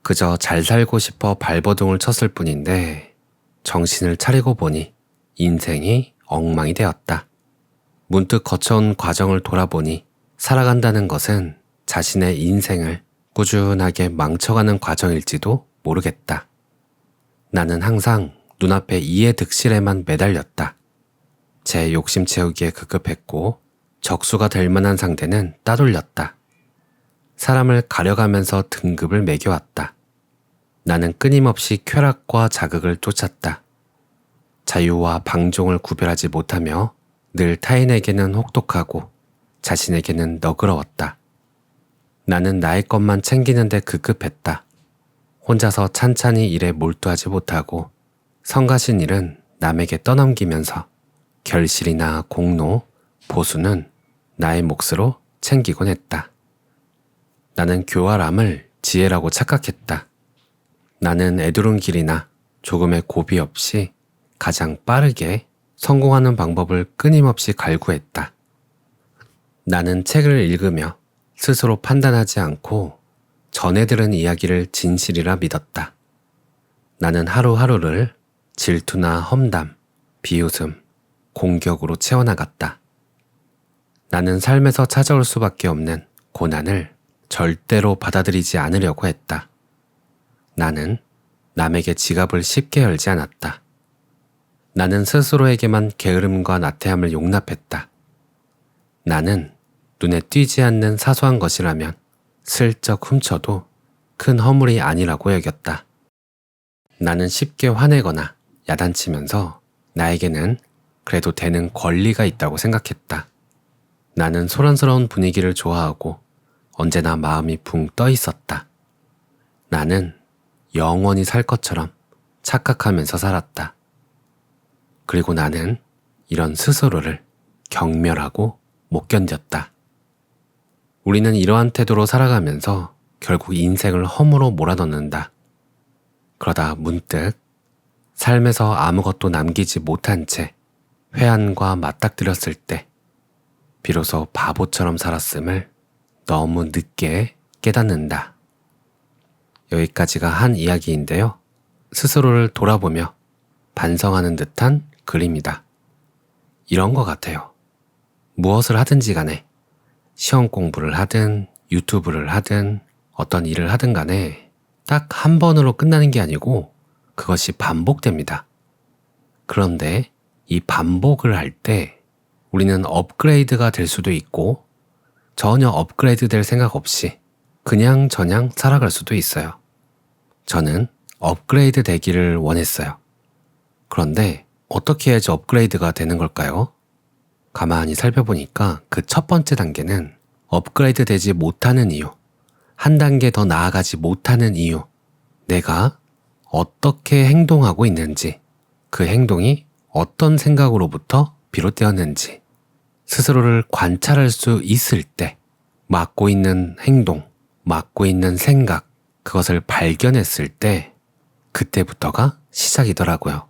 그저 잘 살고 싶어 발버둥을 쳤을 뿐인데 정신을 차리고 보니 인생이 엉망이 되었다. 문득 거쳐온 과정을 돌아보니 살아간다는 것은 자신의 인생을 꾸준하게 망쳐가는 과정일지도 모르겠다. 나는 항상 눈앞의 이해득실에만 매달렸다. 제 욕심 채우기에 급급했고 적수가 될 만한 상대는 따돌렸다. 사람을 가려가면서 등급을 매겨왔다. 나는 끊임없이 쾌락과 자극을 쫓았다. 자유와 방종을 구별하지 못하며 늘 타인에게는 혹독하고 자신에게는 너그러웠다. 나는 나의 것만 챙기는데 급급했다. 혼자서 찬찬히 일에 몰두하지 못하고 성가신 일은 남에게 떠넘기면서 결실이나 공로, 보수는 나의 몫으로 챙기곤 했다. 나는 교활함을 지혜라고 착각했다. 나는 애두른 길이나 조금의 고비 없이 가장 빠르게 성공하는 방법을 끊임없이 갈구했다. 나는 책을 읽으며 스스로 판단하지 않고 전해 들은 이야기를 진실이라 믿었다. 나는 하루하루를 질투나 험담, 비웃음, 공격으로 채워나갔다. 나는 삶에서 찾아올 수밖에 없는 고난을 절대로 받아들이지 않으려고 했다. 나는 남에게 지갑을 쉽게 열지 않았다. 나는 스스로에게만 게으름과 나태함을 용납했다. 나는 눈에 띄지 않는 사소한 것이라면 슬쩍 훔쳐도 큰 허물이 아니라고 여겼다. 나는 쉽게 화내거나 야단치면서 나에게는 그래도 되는 권리가 있다고 생각했다. 나는 소란스러운 분위기를 좋아하고 언제나 마음이 붕 떠 있었다. 나는 영원히 살 것처럼 착각하면서 살았다. 그리고 나는 이런 스스로를 경멸하고 못 견뎠다. 우리는 이러한 태도로 살아가면서 결국 인생을 허무로 몰아넣는다. 그러다 문득 삶에서 아무것도 남기지 못한 채 회한과 맞닥뜨렸을 때 비로소 바보처럼 살았음을 너무 늦게 깨닫는다. 여기까지가 한 이야기인데요. 스스로를 돌아보며 반성하는 듯한 글입니다. 이런 것 같아요. 무엇을 하든지 간에 시험 공부를 하든 유튜브를 하든 어떤 일을 하든 간에 딱 한 번으로 끝나는 게 아니고 그것이 반복됩니다. 그런데 이 반복을 할 때 우리는 업그레이드가 될 수도 있고 전혀 업그레이드 될 생각 없이 그냥 저냥 살아갈 수도 있어요. 저는 업그레이드 되기를 원했어요. 그런데 어떻게 해야지 업그레이드가 되는 걸까요? 가만히 살펴보니까 그 첫 번째 단계는 업그레이드 되지 못하는 이유, 한 단계 더 나아가지 못하는 이유, 내가 어떻게 행동하고 있는지, 그 행동이 어떤 생각으로부터 비롯되었는지, 스스로를 관찰할 수 있을 때, 맡고 있는 행동, 맡고 있는 생각, 그것을 발견했을 때, 그때부터가 시작이더라고요.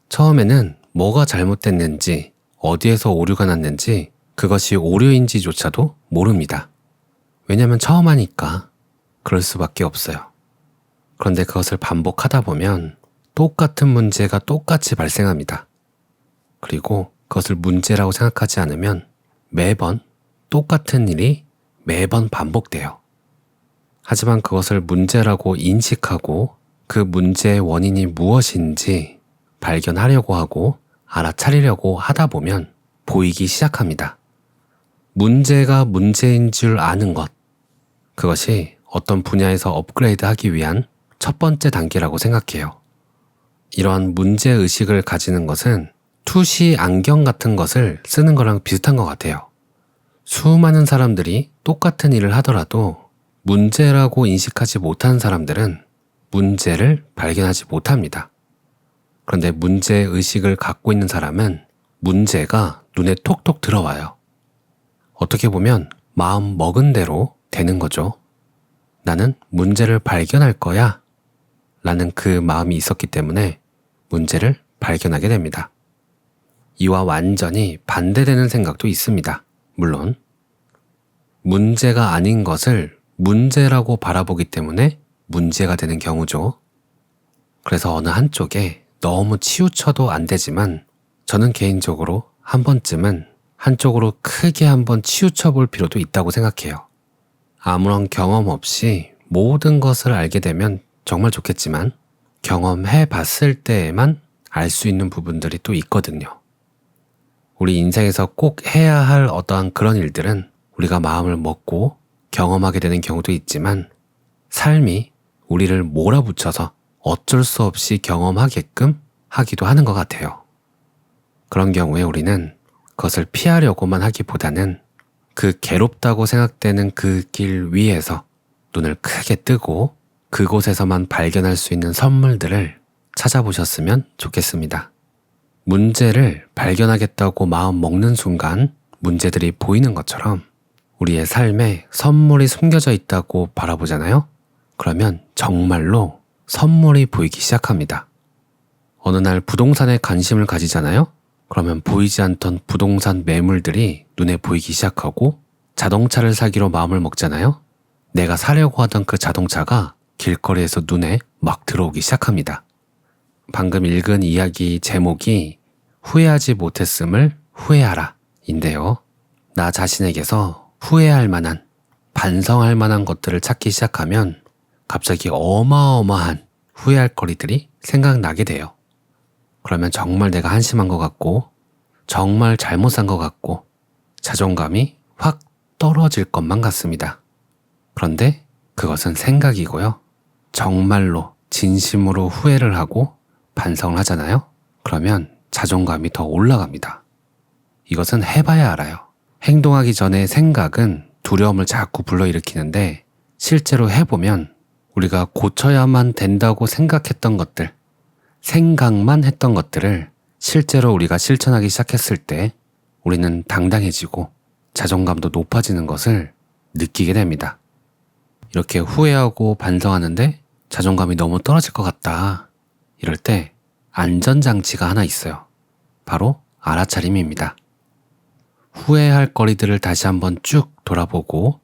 처음에는 뭐가 잘못됐는지, 어디에서 오류가 났는지, 그것이 오류인지조차도 모릅니다. 왜냐면 처음 하니까 그럴 수밖에 없어요. 그런데 그것을 반복하다 보면 똑같은 문제가 똑같이 발생합니다. 그리고 그것을 문제라고 생각하지 않으면 매번 똑같은 일이 매번 반복돼요. 하지만 그것을 문제라고 인식하고 그 문제의 원인이 무엇인지 발견하려고 하고 알아차리려고 하다 보면 보이기 시작합니다. 문제가 문제인 줄 아는 것, 그것이 어떤 분야에서 업그레이드 하기 위한 첫 번째 단계라고 생각해요. 이러한 문제의식을 가지는 것은 투시 안경 같은 것을 쓰는 거랑 비슷한 것 같아요. 수많은 사람들이 똑같은 일을 하더라도 문제라고 인식하지 못한 사람들은 문제를 발견하지 못합니다. 그런데 문제의식을 갖고 있는 사람은 문제가 눈에 톡톡 들어와요. 어떻게 보면 마음 먹은 대로 되는 거죠. 나는 문제를 발견할 거야 라는 그 마음이 있었기 때문에 문제를 발견하게 됩니다. 이와 완전히 반대되는 생각도 있습니다. 물론 문제가 아닌 것을 문제라고 바라보기 때문에 문제가 되는 경우죠. 그래서 어느 한쪽에 너무 치우쳐도 안 되지만 저는 개인적으로 한 번쯤은 한쪽으로 크게 한번 치우쳐 볼 필요도 있다고 생각해요. 아무런 경험 없이 모든 것을 알게 되면 정말 좋겠지만 경험해 봤을 때에만 알 수 있는 부분들이 또 있거든요. 우리 인생에서 꼭 해야 할 어떠한 그런 일들은 우리가 마음을 먹고 경험하게 되는 경우도 있지만 삶이 우리를 몰아붙여서 어쩔 수 없이 경험하게끔 하기도 하는 것 같아요. 그런 경우에 우리는 그것을 피하려고만 하기보다는 그 괴롭다고 생각되는 그 길 위에서 눈을 크게 뜨고 그곳에서만 발견할 수 있는 선물들을 찾아보셨으면 좋겠습니다. 문제를 발견하겠다고 마음 먹는 순간 문제들이 보이는 것처럼 우리의 삶에 선물이 숨겨져 있다고 바라보잖아요? 그러면 정말로 선물이 보이기 시작합니다. 어느 날 부동산에 관심을 가지잖아요? 그러면 보이지 않던 부동산 매물들이 눈에 보이기 시작하고 자동차를 사기로 마음을 먹잖아요? 내가 사려고 하던 그 자동차가 길거리에서 눈에 막 들어오기 시작합니다. 방금 읽은 이야기 제목이 후회하지 못했음을 후회하라 인데요. 나 자신에게서 후회할 만한, 반성할 만한 것들을 찾기 시작하면 갑자기 어마어마한 후회할 거리들이 생각나게 돼요. 그러면 정말 내가 한심한 것 같고 정말 잘못 산 것 같고 자존감이 확 떨어질 것만 같습니다. 그런데 그것은 생각이고요. 정말로 진심으로 후회를 하고 반성을 하잖아요. 그러면 자존감이 더 올라갑니다. 이것은 해봐야 알아요. 행동하기 전에 생각은 두려움을 자꾸 불러일으키는데 실제로 해보면 우리가 고쳐야만 된다고 생각했던 것들, 생각만 했던 것들을 실제로 우리가 실천하기 시작했을 때 우리는 당당해지고 자존감도 높아지는 것을 느끼게 됩니다. 이렇게 후회하고 반성하는데 자존감이 너무 떨어질 것 같다. 이럴 때 안전장치가 하나 있어요. 바로 알아차림입니다. 후회할 거리들을 다시 한번 쭉 돌아보고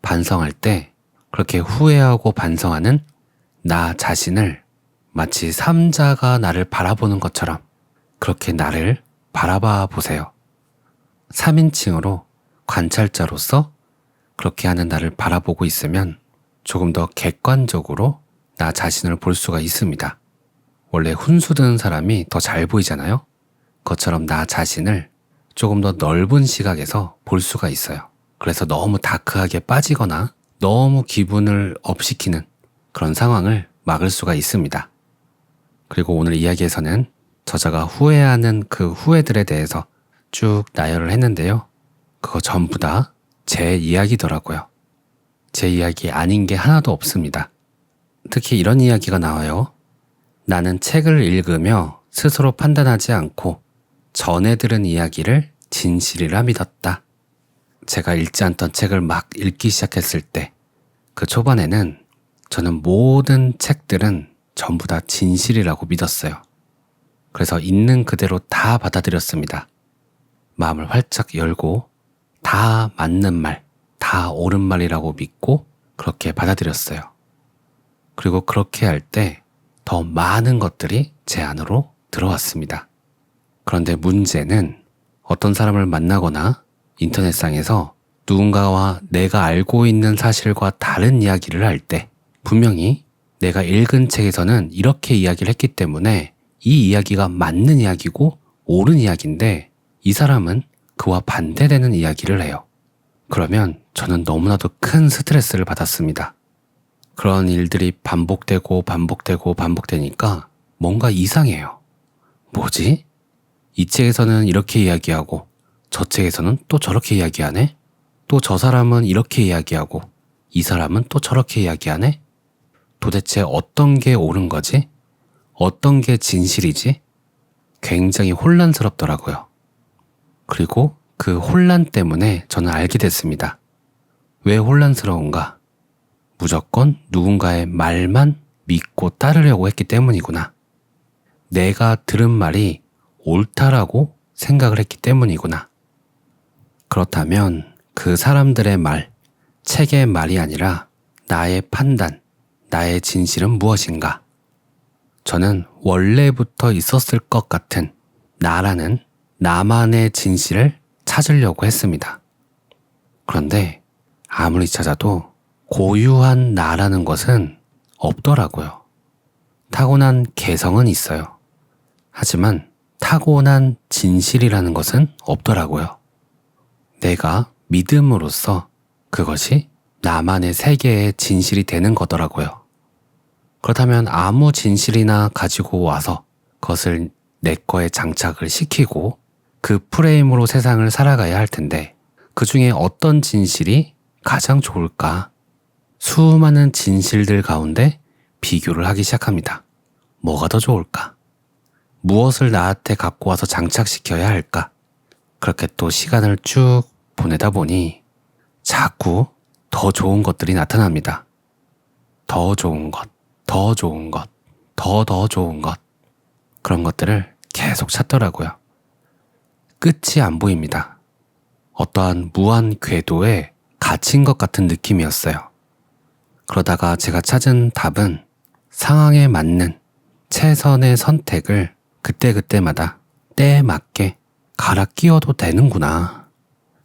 반성할 때 그렇게 후회하고 반성하는 나 자신을 마치 삼자가 나를 바라보는 것처럼 그렇게 나를 바라봐 보세요. 3인칭으로 관찰자로서 그렇게 하는 나를 바라보고 있으면 조금 더 객관적으로 나 자신을 볼 수가 있습니다. 원래 훈수든 사람이 더 잘 보이잖아요? 그것처럼 나 자신을 조금 더 넓은 시각에서 볼 수가 있어요. 그래서 너무 다크하게 빠지거나 너무 기분을 업시키는 그런 상황을 막을 수가 있습니다. 그리고 오늘 이야기에서는 저자가 후회하는 그 후회들에 대해서 쭉 나열을 했는데요. 그거 전부 다 제 이야기더라고요. 제 이야기 아닌 게 하나도 없습니다. 특히 이런 이야기가 나와요. 나는 책을 읽으며 스스로 판단하지 않고 전에 들은 이야기를 진실이라 믿었다. 제가 읽지 않던 책을 막 읽기 시작했을 때 그 초반에는 저는 모든 책들은 전부 다 진실이라고 믿었어요. 그래서 있는 그대로 다 받아들였습니다. 마음을 활짝 열고 다 맞는 말, 다 옳은 말이라고 믿고 그렇게 받아들였어요. 그리고 그렇게 할 때 더 많은 것들이 제 안으로 들어왔습니다. 그런데 문제는 어떤 사람을 만나거나 인터넷상에서 누군가와 내가 알고 있는 사실과 다른 이야기를 할 때 분명히 내가 읽은 책에서는 이렇게 이야기를 했기 때문에 이 이야기가 맞는 이야기고 옳은 이야기인데 이 사람은 그와 반대되는 이야기를 해요. 그러면 저는 너무나도 큰 스트레스를 받았습니다. 그런 일들이 반복되니까 뭔가 이상해요. 뭐지? 이 책에서는 이렇게 이야기하고 저 책에서는 또 저렇게 이야기하네? 또 저 사람은 이렇게 이야기하고 이 사람은 또 저렇게 이야기하네? 도대체 어떤 게 옳은 거지? 어떤 게 진실이지? 굉장히 혼란스럽더라고요. 그리고 그 혼란 때문에 저는 알게 됐습니다. 왜 혼란스러운가? 무조건 누군가의 말만 믿고 따르려고 했기 때문이구나. 내가 들은 말이 옳다라고 생각을 했기 때문이구나. 그렇다면 그 사람들의 말, 책의 말이 아니라 나의 판단, 나의 진실은 무엇인가? 저는 원래부터 있었을 것 같은 나라는 나만의 진실을 찾으려고 했습니다. 그런데 아무리 찾아도 고유한 나라는 것은 없더라고요. 타고난 개성은 있어요. 하지만 타고난 진실이라는 것은 없더라고요. 내가 믿음으로써 그것이 나만의 세계의 진실이 되는 거더라고요. 그렇다면 아무 진실이나 가지고 와서 그것을 내 거에 장착을 시키고 그 프레임으로 세상을 살아가야 할 텐데 그 중에 어떤 진실이 가장 좋을까? 수많은 진실들 가운데 비교를 하기 시작합니다. 뭐가 더 좋을까? 무엇을 나한테 갖고 와서 장착시켜야 할까? 그렇게 또 시간을 쭉 보내다 보니 자꾸 더 좋은 것들이 나타납니다. 더 좋은 것, 더 좋은 것, 더 좋은 것. 그런 것들을 계속 찾더라고요. 끝이 안 보입니다. 어떠한 무한 궤도에 갇힌 것 같은 느낌이었어요. 그러다가 제가 찾은 답은 상황에 맞는 최선의 선택을 그때그때마다 때에 맞게 갈아 끼워도 되는구나.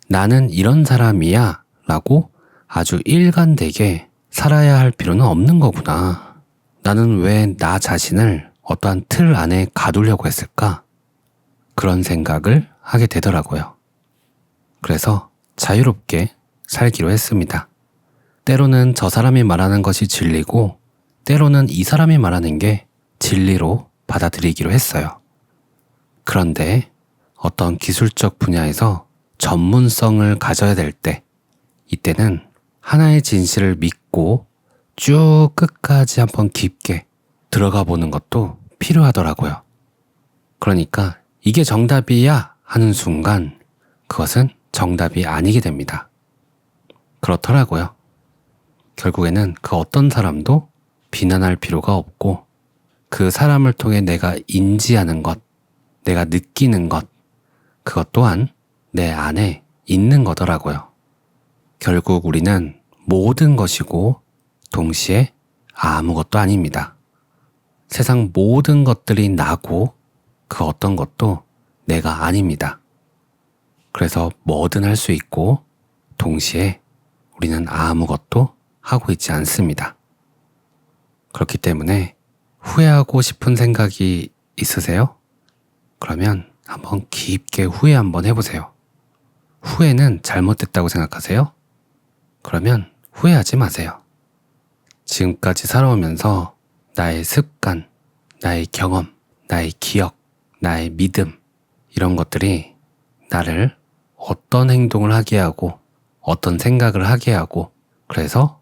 나는 이런 사람이야 라고 아주 일관되게 살아야 할 필요는 없는 거구나. 나는 왜 나 자신을 어떠한 틀 안에 가두려고 했을까? 그런 생각을 하게 되더라고요. 그래서 자유롭게 살기로 했습니다. 때로는 저 사람이 말하는 것이 진리고 때로는 이 사람이 말하는 게 진리로 받아들이기로 했어요. 그런데 어떤 기술적 분야에서 전문성을 가져야 될 때 이때는 하나의 진실을 믿고 쭉 끝까지 한번 깊게 들어가 보는 것도 필요하더라고요. 그러니까 이게 정답이야 하는 순간 그것은 정답이 아니게 됩니다. 그렇더라고요. 결국에는 그 어떤 사람도 비난할 필요가 없고 그 사람을 통해 내가 인지하는 것, 내가 느끼는 것, 그것 또한 내 안에 있는 거더라고요. 결국 우리는 모든 것이고 동시에 아무것도 아닙니다. 세상 모든 것들이 나고 그 어떤 것도 내가 아닙니다. 그래서 뭐든 할 수 있고 동시에 우리는 아무것도 하고 있지 않습니다. 그렇기 때문에 후회하고 싶은 생각이 있으세요? 그러면 한번 깊게 후회 한번 해보세요. 후회는 잘못됐다고 생각하세요? 그러면 후회하지 마세요. 지금까지 살아오면서 나의 습관, 나의 경험, 나의 기억, 나의 믿음 이런 것들이 나를 어떤 행동을 하게 하고 어떤 생각을 하게 하고 그래서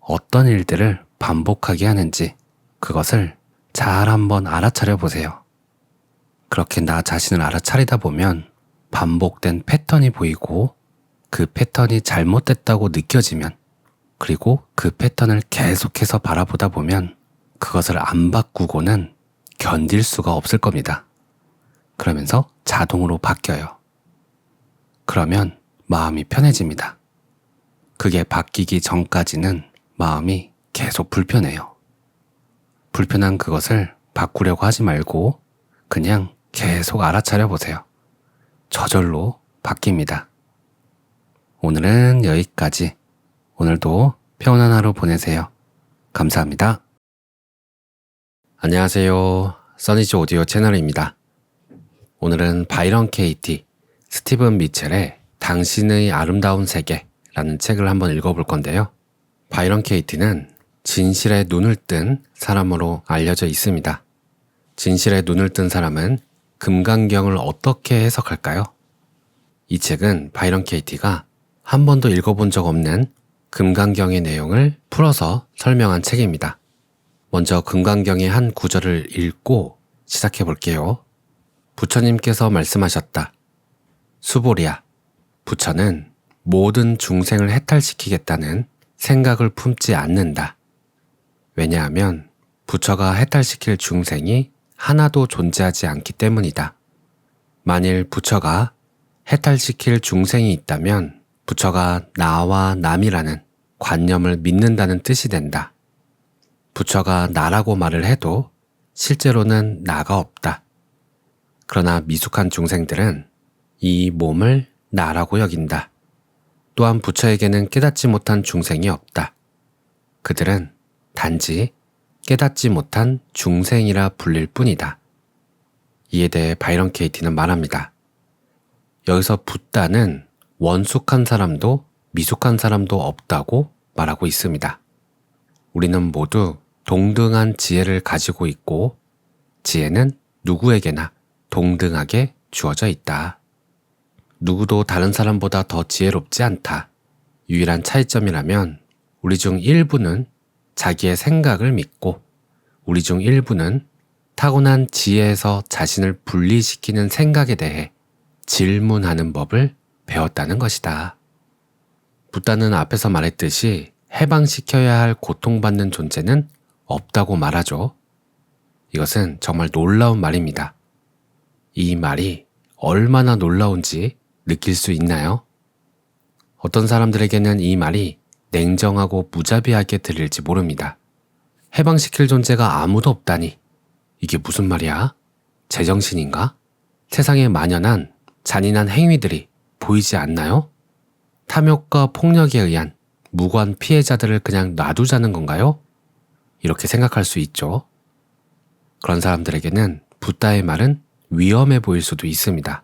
어떤 일들을 반복하게 하는지 그것을 잘 한번 알아차려 보세요. 그렇게 나 자신을 알아차리다 보면 반복된 패턴이 보이고 그 패턴이 잘못됐다고 느껴지면 그리고 그 패턴을 계속해서 바라보다 보면 그것을 안 바꾸고는 견딜 수가 없을 겁니다. 그러면서 자동으로 바뀌어요. 그러면 마음이 편해집니다. 그게 바뀌기 전까지는 마음이 계속 불편해요. 불편한 그것을 바꾸려고 하지 말고 그냥 계속 알아차려 보세요. 저절로 바뀝니다. 오늘은 여기까지. 오늘도 평온한 하루 보내세요. 감사합니다. 안녕하세요. 써니즈 오디오 채널입니다. 오늘은 바이런 케이티, 스티븐 미첼의 당신의 아름다운 세계라는 책을 한번 읽어볼 건데요. 바이런 케이티는 진실에 눈을 뜬 사람으로 알려져 있습니다. 진실에 눈을 뜬 사람은 금강경을 어떻게 해석할까요? 이 책은 바이런 케이티가 한 번도 읽어본 적 없는 금강경의 내용을 풀어서 설명한 책입니다. 먼저 금강경의 한 구절을 읽고 시작해 볼게요. 부처님께서 말씀하셨다. 수보리야, 부처는 모든 중생을 해탈시키겠다는 생각을 품지 않는다. 왜냐하면 부처가 해탈시킬 중생이 하나도 존재하지 않기 때문이다. 만일 부처가 해탈시킬 중생이 있다면 부처가 나와 남이라는 관념을 믿는다는 뜻이 된다. 부처가 나라고 말을 해도 실제로는 나가 없다. 그러나 미숙한 중생들은 이 몸을 나라고 여긴다. 또한 부처에게는 깨닫지 못한 중생이 없다. 그들은 단지 깨닫지 못한 중생이라 불릴 뿐이다. 이에 대해 바이런 케이티는 말합니다. 여기서 붓다는 원숙한 사람도 미숙한 사람도 없다고 말하고 있습니다. 우리는 모두 동등한 지혜를 가지고 있고 지혜는 누구에게나 동등하게 주어져 있다. 누구도 다른 사람보다 더 지혜롭지 않다. 유일한 차이점이라면 우리 중 일부는 자기의 생각을 믿고 우리 중 일부는 타고난 지혜에서 자신을 분리시키는 생각에 대해 질문하는 법을 배웠다는 것이다. 붓다는 앞에서 말했듯이 해방시켜야 할 고통받는 존재는 없다고 말하죠. 이것은 정말 놀라운 말입니다. 이 말이 얼마나 놀라운지 느낄 수 있나요? 어떤 사람들에게는 이 말이 냉정하고 무자비하게 들릴지 모릅니다. 해방시킬 존재가 아무도 없다니 이게 무슨 말이야? 제정신인가? 세상에 만연한 잔인한 행위들이 보이지 않나요? 탐욕과 폭력에 의한 무고한 피해자들을 그냥 놔두자는 건가요? 이렇게 생각할 수 있죠. 그런 사람들에게는 붓다의 말은 위험해 보일 수도 있습니다.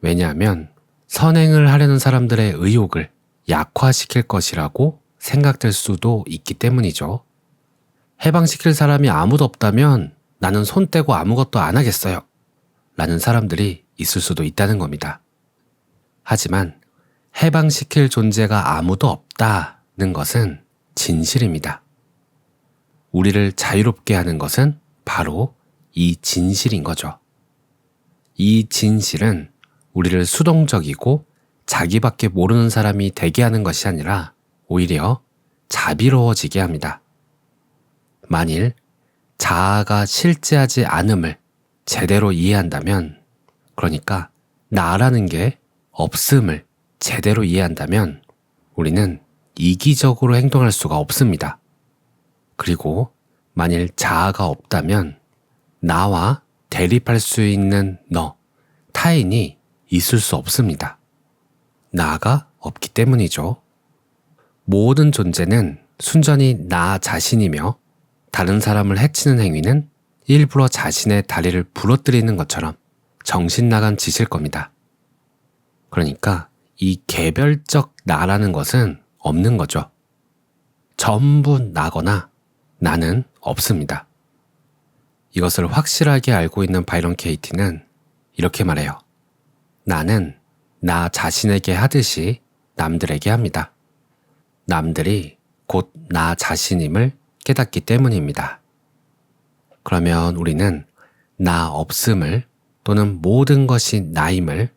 왜냐하면 선행을 하려는 사람들의 의욕을 약화시킬 것이라고 생각될 수도 있기 때문이죠. 해방시킬 사람이 아무도 없다면 나는 손 떼고 아무것도 안 하겠어요. 라는 사람들이 있을 수도 있다는 겁니다. 하지만 해방시킬 존재가 아무도 없다는 것은 진실입니다. 우리를 자유롭게 하는 것은 바로 이 진실인 거죠. 이 진실은 우리를 수동적이고 자기밖에 모르는 사람이 되게 하는 것이 아니라 오히려 자비로워지게 합니다. 만일 자아가 실제하지 않음을 제대로 이해한다면, 그러니까 나라는 게 없음을 제대로 이해한다면 우리는 이기적으로 행동할 수가 없습니다. 그리고 만일 자아가 없다면 나와 대립할 수 있는 너, 타인이 있을 수 없습니다. 나가 없기 때문이죠. 모든 존재는 순전히 나 자신이며 다른 사람을 해치는 행위는 일부러 자신의 다리를 부러뜨리는 것처럼 정신 나간 짓일 겁니다. 그러니까 이 개별적 나라는 것은 없는 거죠. 전부 나거나 나는 없습니다. 이것을 확실하게 알고 있는 바이런 케이티는 이렇게 말해요. 나는 나 자신에게 하듯이 남들에게 합니다. 남들이 곧 나 자신임을 깨닫기 때문입니다. 그러면 우리는 나 없음을 또는 모든 것이 나임을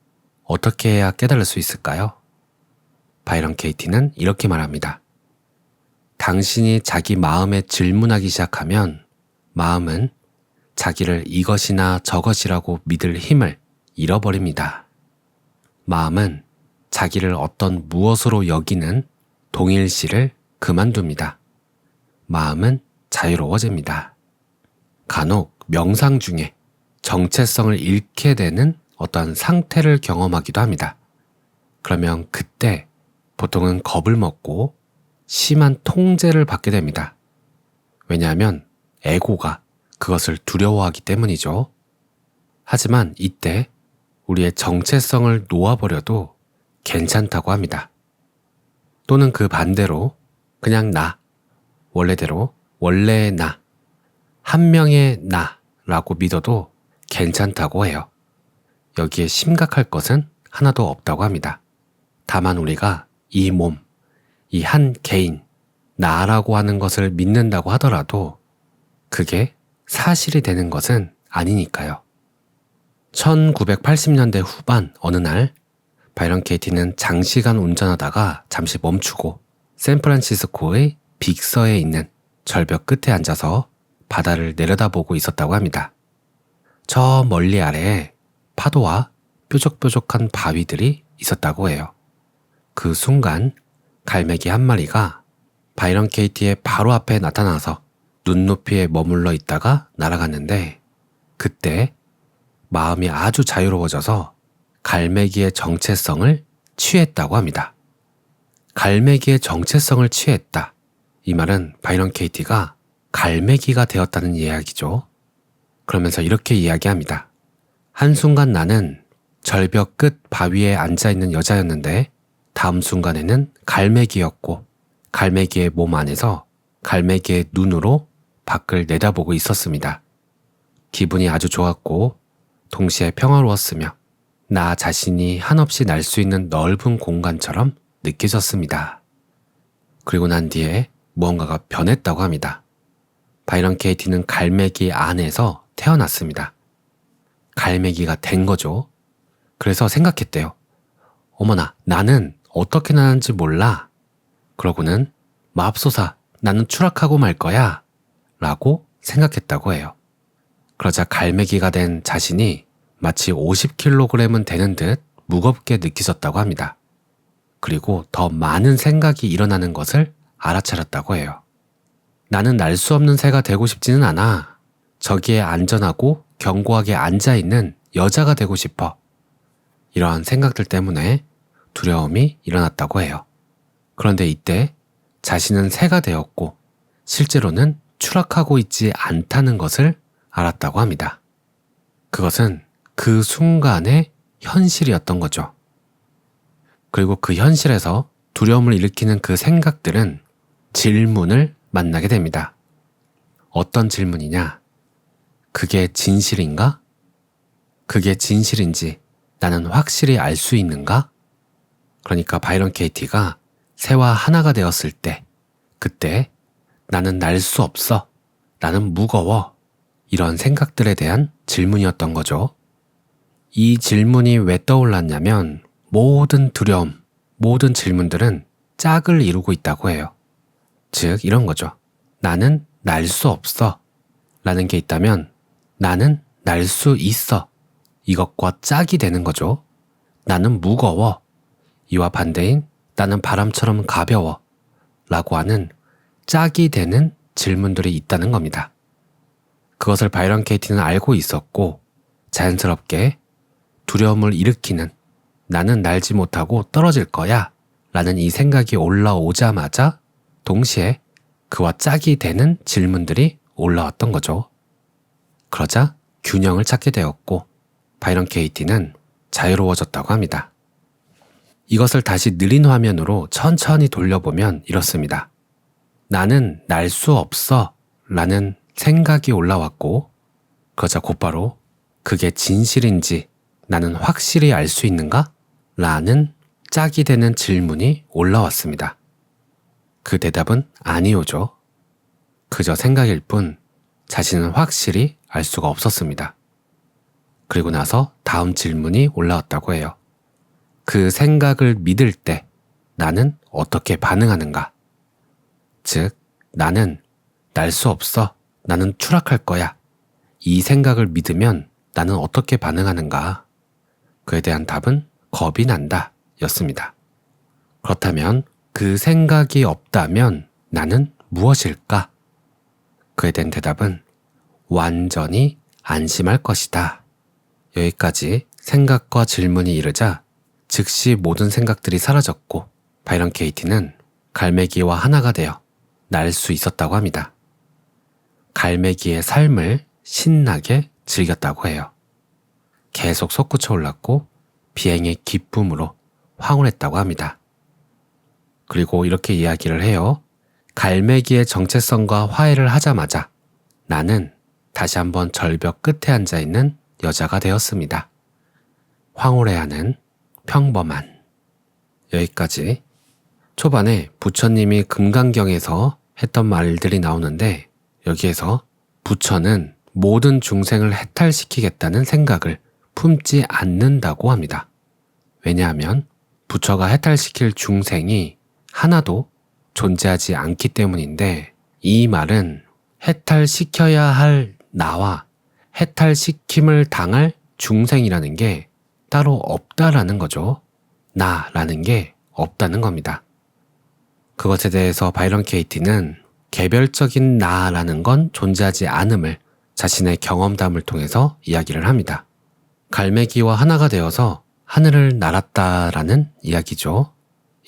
어떻게 해야 깨달을 수 있을까요? 바이런 케이티는 이렇게 말합니다. 당신이 자기 마음에 질문하기 시작하면 마음은 자기를 이것이나 저것이라고 믿을 힘을 잃어버립니다. 마음은 자기를 어떤 무엇으로 여기는 동일시를 그만둡니다. 마음은 자유로워집니다. 간혹 명상 중에 정체성을 잃게 되는 어떠한 상태를 경험하기도 합니다. 그러면 그때 보통은 겁을 먹고 심한 통제를 받게 됩니다. 왜냐하면 에고가 그것을 두려워하기 때문이죠. 하지만 이때 우리의 정체성을 놓아버려도 괜찮다고 합니다. 또는 그 반대로 그냥 나, 원래대로 원래의 나, 한 명의 나라고 믿어도 괜찮다고 해요. 여기에 심각할 것은 하나도 없다고 합니다. 다만 우리가 이 몸, 이 한 개인, 나라고 하는 것을 믿는다고 하더라도 그게 사실이 되는 것은 아니니까요. 1980년대 후반 어느 날 바이런 케이티는 장시간 운전하다가 잠시 멈추고 샌프란시스코의 빅서에 있는 절벽 끝에 앉아서 바다를 내려다보고 있었다고 합니다. 저 멀리 아래에 파도와 뾰족뾰족한 바위들이 있었다고 해요. 그 순간 갈매기 한 마리가 바이런 케이티의 바로 앞에 나타나서 눈높이에 머물러 있다가 날아갔는데 그때 마음이 아주 자유로워져서 갈매기의 정체성을 취했다고 합니다. 갈매기의 정체성을 취했다. 이 말은 바이런 케이티가 갈매기가 되었다는 이야기죠. 그러면서 이렇게 이야기합니다. 한순간 나는 절벽 끝 바위에 앉아있는 여자였는데 다음 순간에는 갈매기였고 갈매기의 몸 안에서 갈매기의 눈으로 밖을 내다보고 있었습니다. 기분이 아주 좋았고 동시에 평화로웠으며 나 자신이 한없이 날 수 있는 넓은 공간처럼 느껴졌습니다. 그리고 난 뒤에 무언가가 변했다고 합니다. 바이런 케이티는 갈매기 안에서 태어났습니다. 갈매기가 된 거죠. 그래서 생각했대요. 어머나, 나는 어떻게 나는지 몰라. 그러고는 맙소사, 나는 추락하고 말 거야. 라고 생각했다고 해요. 그러자 갈매기가 된 자신이 마치 50kg은 되는 듯 무겁게 느껴졌다고 합니다. 그리고 더 많은 생각이 일어나는 것을 알아차렸다고 해요. 나는 날 수 없는 새가 되고 싶지는 않아. 저기에 안전하고 견고하게 앉아있는 여자가 되고 싶어. 이러한 생각들 때문에 두려움이 일어났다고 해요. 그런데 이때 자신은 새가 되었고 실제로는 추락하고 있지 않다는 것을 알았다고 합니다. 그것은 그 순간의 현실이었던 거죠. 그리고 그 현실에서 두려움을 일으키는 그 생각들은 질문을 만나게 됩니다. 어떤 질문이냐? 그게 진실인가? 그게 진실인지 나는 확실히 알 수 있는가? 그러니까 바이런 케이티가 새와 하나가 되었을 때, 그때 나는 날 수 없어. 나는 무거워. 이런 생각들에 대한 질문이었던 거죠. 이 질문이 왜 떠올랐냐면 모든 두려움, 모든 질문들은 짝을 이루고 있다고 해요. 즉 이런 거죠. 나는 날 수 없어 라는 게 있다면 나는 날 수 있어. 이것과 짝이 되는 거죠. 나는 무거워. 이와 반대인 나는 바람처럼 가벼워 라고 하는 짝이 되는 질문들이 있다는 겁니다. 그것을 바이런 케이티는 알고 있었고 자연스럽게 두려움을 일으키는 나는 날지 못하고 떨어질 거야 라는 이 생각이 올라오자마자 동시에 그와 짝이 되는 질문들이 올라왔던 거죠. 그러자 균형을 찾게 되었고 바이런 케이티는 자유로워졌다고 합니다. 이것을 다시 느린 화면으로 천천히 돌려보면 이렇습니다. 나는 날 수 없어 라는 생각이 올라왔고 그러자 곧바로 그게 진실인지 나는 확실히 알 수 있는가? 라는 짝이 되는 질문이 올라왔습니다. 그 대답은 아니오죠. 그저 생각일 뿐 자신은 확실히 알 수가 없었습니다. 그리고 나서 다음 질문이 올라왔다고 해요. 그 생각을 믿을 때 나는 어떻게 반응하는가? 즉, 나는 날 수 없어. 나는 추락할 거야. 이 생각을 믿으면 나는 어떻게 반응하는가? 그에 대한 답은 겁이 난다 였습니다. 그렇다면 그 생각이 없다면 나는 무엇일까? 그에 대한 대답은 완전히 안심할 것이다. 여기까지 생각과 질문이 이르자 즉시 모든 생각들이 사라졌고 바이런 케이티는 갈매기와 하나가 되어 날 수 있었다고 합니다. 갈매기의 삶을 신나게 즐겼다고 해요. 계속 솟구쳐 올랐고 비행의 기쁨으로 황홀했다고 합니다. 그리고 이렇게 이야기를 해요. 갈매기의 정체성과 화해를 하자마자 나는 다시 한번 절벽 끝에 앉아있는 여자가 되었습니다. 황홀해하는 평범한. 여기까지. 초반에 부처님이 금강경에서 했던 말들이 나오는데 여기에서 부처는 모든 중생을 해탈시키겠다는 생각을 품지 않는다고 합니다. 왜냐하면 부처가 해탈시킬 중생이 하나도 존재하지 않기 때문인데 이 말은 해탈시켜야 할 나와 해탈시킴을 당할 중생이라는 게 따로 없다라는 거죠. 나라는 게 없다는 겁니다. 그것에 대해서 바이런 케이티는 개별적인 나라는 건 존재하지 않음을 자신의 경험담을 통해서 이야기를 합니다. 갈매기와 하나가 되어서 하늘을 날았다라는 이야기죠.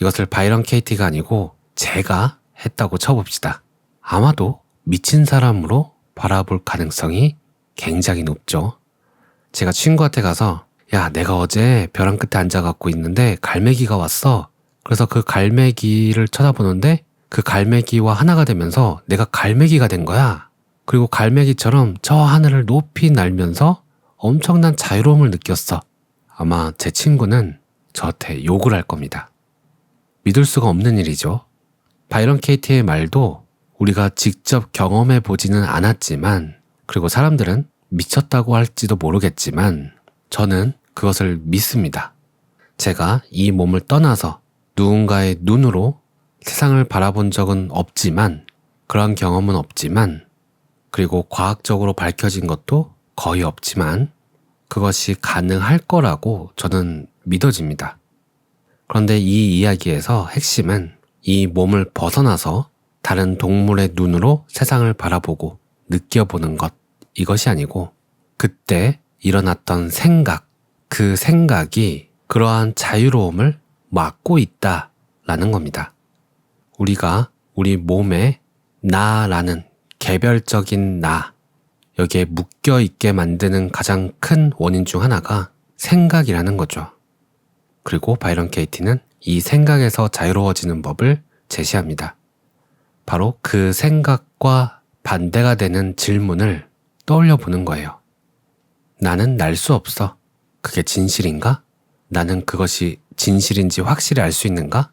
이것을 바이런 케이티가 아니고 제가 했다고 쳐봅시다. 아마도 미친 사람으로 바라볼 가능성이 굉장히 높죠. 제가 친구한테 가서 야, 내가 어제 벼랑 끝에 앉아갖고 있는데 갈매기가 왔어. 그래서 그 갈매기를 쳐다보는데 그 갈매기와 하나가 되면서 내가 갈매기가 된 거야. 그리고 갈매기처럼 저 하늘을 높이 날면서 엄청난 자유로움을 느꼈어. 아마 제 친구는 저한테 욕을 할 겁니다. 믿을 수가 없는 일이죠. 바이런 케이티의 말도 우리가 직접 경험해 보지는 않았지만 그리고 사람들은 미쳤다고 할지도 모르겠지만 저는 그것을 믿습니다. 제가 이 몸을 떠나서 누군가의 눈으로 세상을 바라본 적은 없지만 그러한 경험은 없지만 그리고 과학적으로 밝혀진 것도 거의 없지만 그것이 가능할 거라고 저는 믿어집니다. 그런데 이 이야기에서 핵심은 이 몸을 벗어나서 다른 동물의 눈으로 세상을 바라보고 느껴보는 것, 이것이 아니고 그때 일어났던 생각, 그 생각이 그러한 자유로움을 막고 있다라는 겁니다. 우리가 우리 몸에 나라는 개별적인 나, 여기에 묶여있게 만드는 가장 큰 원인 중 하나가 생각이라는 거죠. 그리고 바이런 케이티는 이 생각에서 자유로워지는 법을 제시합니다. 바로 그 생각과 반대가 되는 질문을 떠올려 보는 거예요. 나는 날 수 없어. 그게 진실인가? 나는 그것이 진실인지 확실히 알 수 있는가?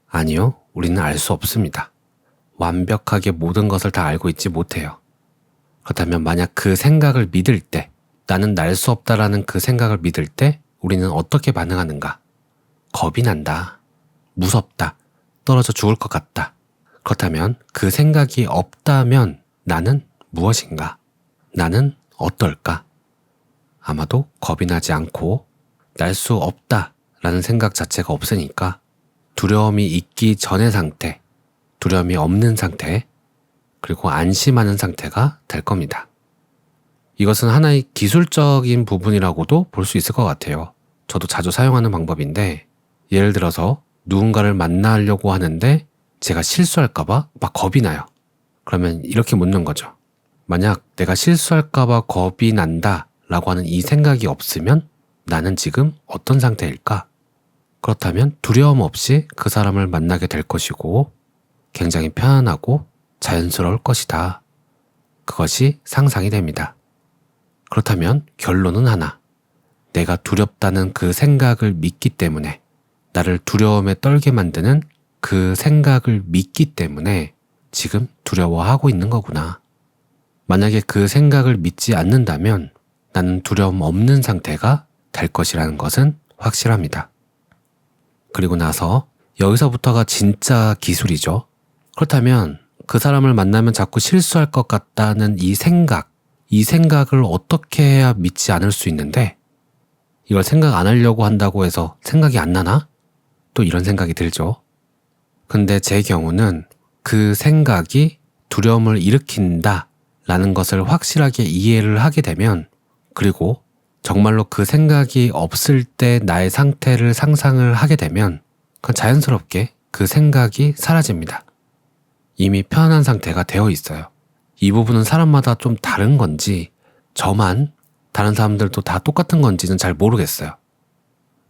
아니요, 우리는 알 수 없습니다. 완벽하게 모든 것을 다 알고 있지 못해요. 그렇다면 만약 그 생각을 믿을 때, 나는 날 수 없다라는 그 생각을 믿을 때 우리는 어떻게 반응하는가? 겁이 난다. 무섭다. 떨어져 죽을 것 같다. 그렇다면 그 생각이 없다면 나는 무엇인가? 나는 어떨까? 아마도 겁이 나지 않고 날 수 없다라는 생각 자체가 없으니까 두려움이 있기 전의 상태, 두려움이 없는 상태, 그리고 안심하는 상태가 될 겁니다. 이것은 하나의 기술적인 부분이라고도 볼 수 있을 것 같아요. 저도 자주 사용하는 방법인데, 예를 들어서 누군가를 만나려고 하는데 제가 실수할까봐 막 겁이 나요. 그러면 이렇게 묻는 거죠. 만약 내가 실수할까봐 겁이 난다 라고 하는 이 생각이 없으면 나는 지금 어떤 상태일까? 그렇다면 두려움 없이 그 사람을 만나게 될 것이고 굉장히 편안하고 자연스러울 것이다. 그것이 상상이 됩니다. 그렇다면 결론은 하나. 내가 두렵다는 그 생각을 믿기 때문에, 나를 두려움에 떨게 만드는 그 생각을 믿기 때문에 지금 두려워하고 있는 거구나. 만약에 그 생각을 믿지 않는다면 나는 두려움 없는 상태가 될 것이라는 것은 확실합니다. 그리고 나서 여기서부터가 진짜 기술이죠. 그렇다면 그 사람을 만나면 자꾸 실수할 것 같다는 이 생각을 어떻게 해야 믿지 않을 수 있는데, 이걸 생각 안 하려고 한다고 해서 생각이 안 나나? 또 이런 생각이 들죠. 근데 제 경우는 그 생각이 두려움을 일으킨다 라는 것을 확실하게 이해를 하게 되면, 그리고 정말로 그 생각이 없을 때 나의 상태를 상상을 하게 되면 그건 자연스럽게 그 생각이 사라집니다. 이미 편안한 상태가 되어 있어요. 이 부분은 사람마다 좀 다른 건지, 저만 다른 사람들도 다 똑같은 건지는 잘 모르겠어요.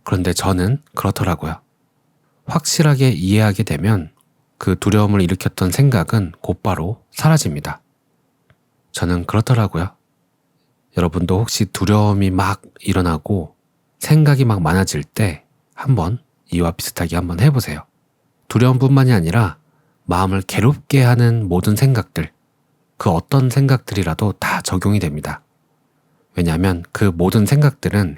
그런데 저는 그렇더라고요. 확실하게 이해하게 되면 그 두려움을 일으켰던 생각은 곧바로 사라집니다. 저는 그렇더라고요. 여러분도 혹시 두려움이 막 일어나고 생각이 막 많아질 때 한번 이와 비슷하게 한번 해보세요. 두려움뿐만이 아니라 마음을 괴롭게 하는 모든 생각들, 그 어떤 생각들이라도 다 적용이 됩니다. 왜냐하면 그 모든 생각들은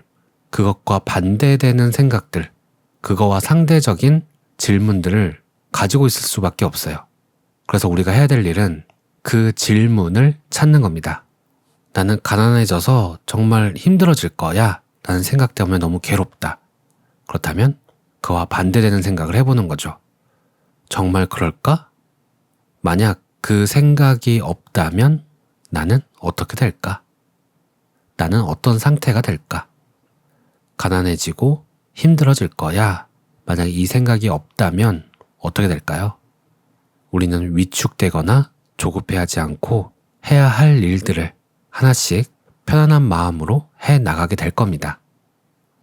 그것과 반대되는 생각들, 그거와 상대적인 질문들을 가지고 있을 수밖에 없어요. 그래서 우리가 해야 될 일은 그 질문을 찾는 겁니다. 나는 가난해져서 정말 힘들어질 거야 라는 생각 때문에 너무 괴롭다. 그렇다면 그와 반대되는 생각을 해보는 거죠. 정말 그럴까? 만약 그 생각이 없다면 나는 어떻게 될까? 나는 어떤 상태가 될까? 가난해지고 힘들어질 거야. 만약 이 생각이 없다면 어떻게 될까요? 우리는 위축되거나 조급해하지 않고 해야 할 일들을 하나씩 편안한 마음으로 해 나가게 될 겁니다.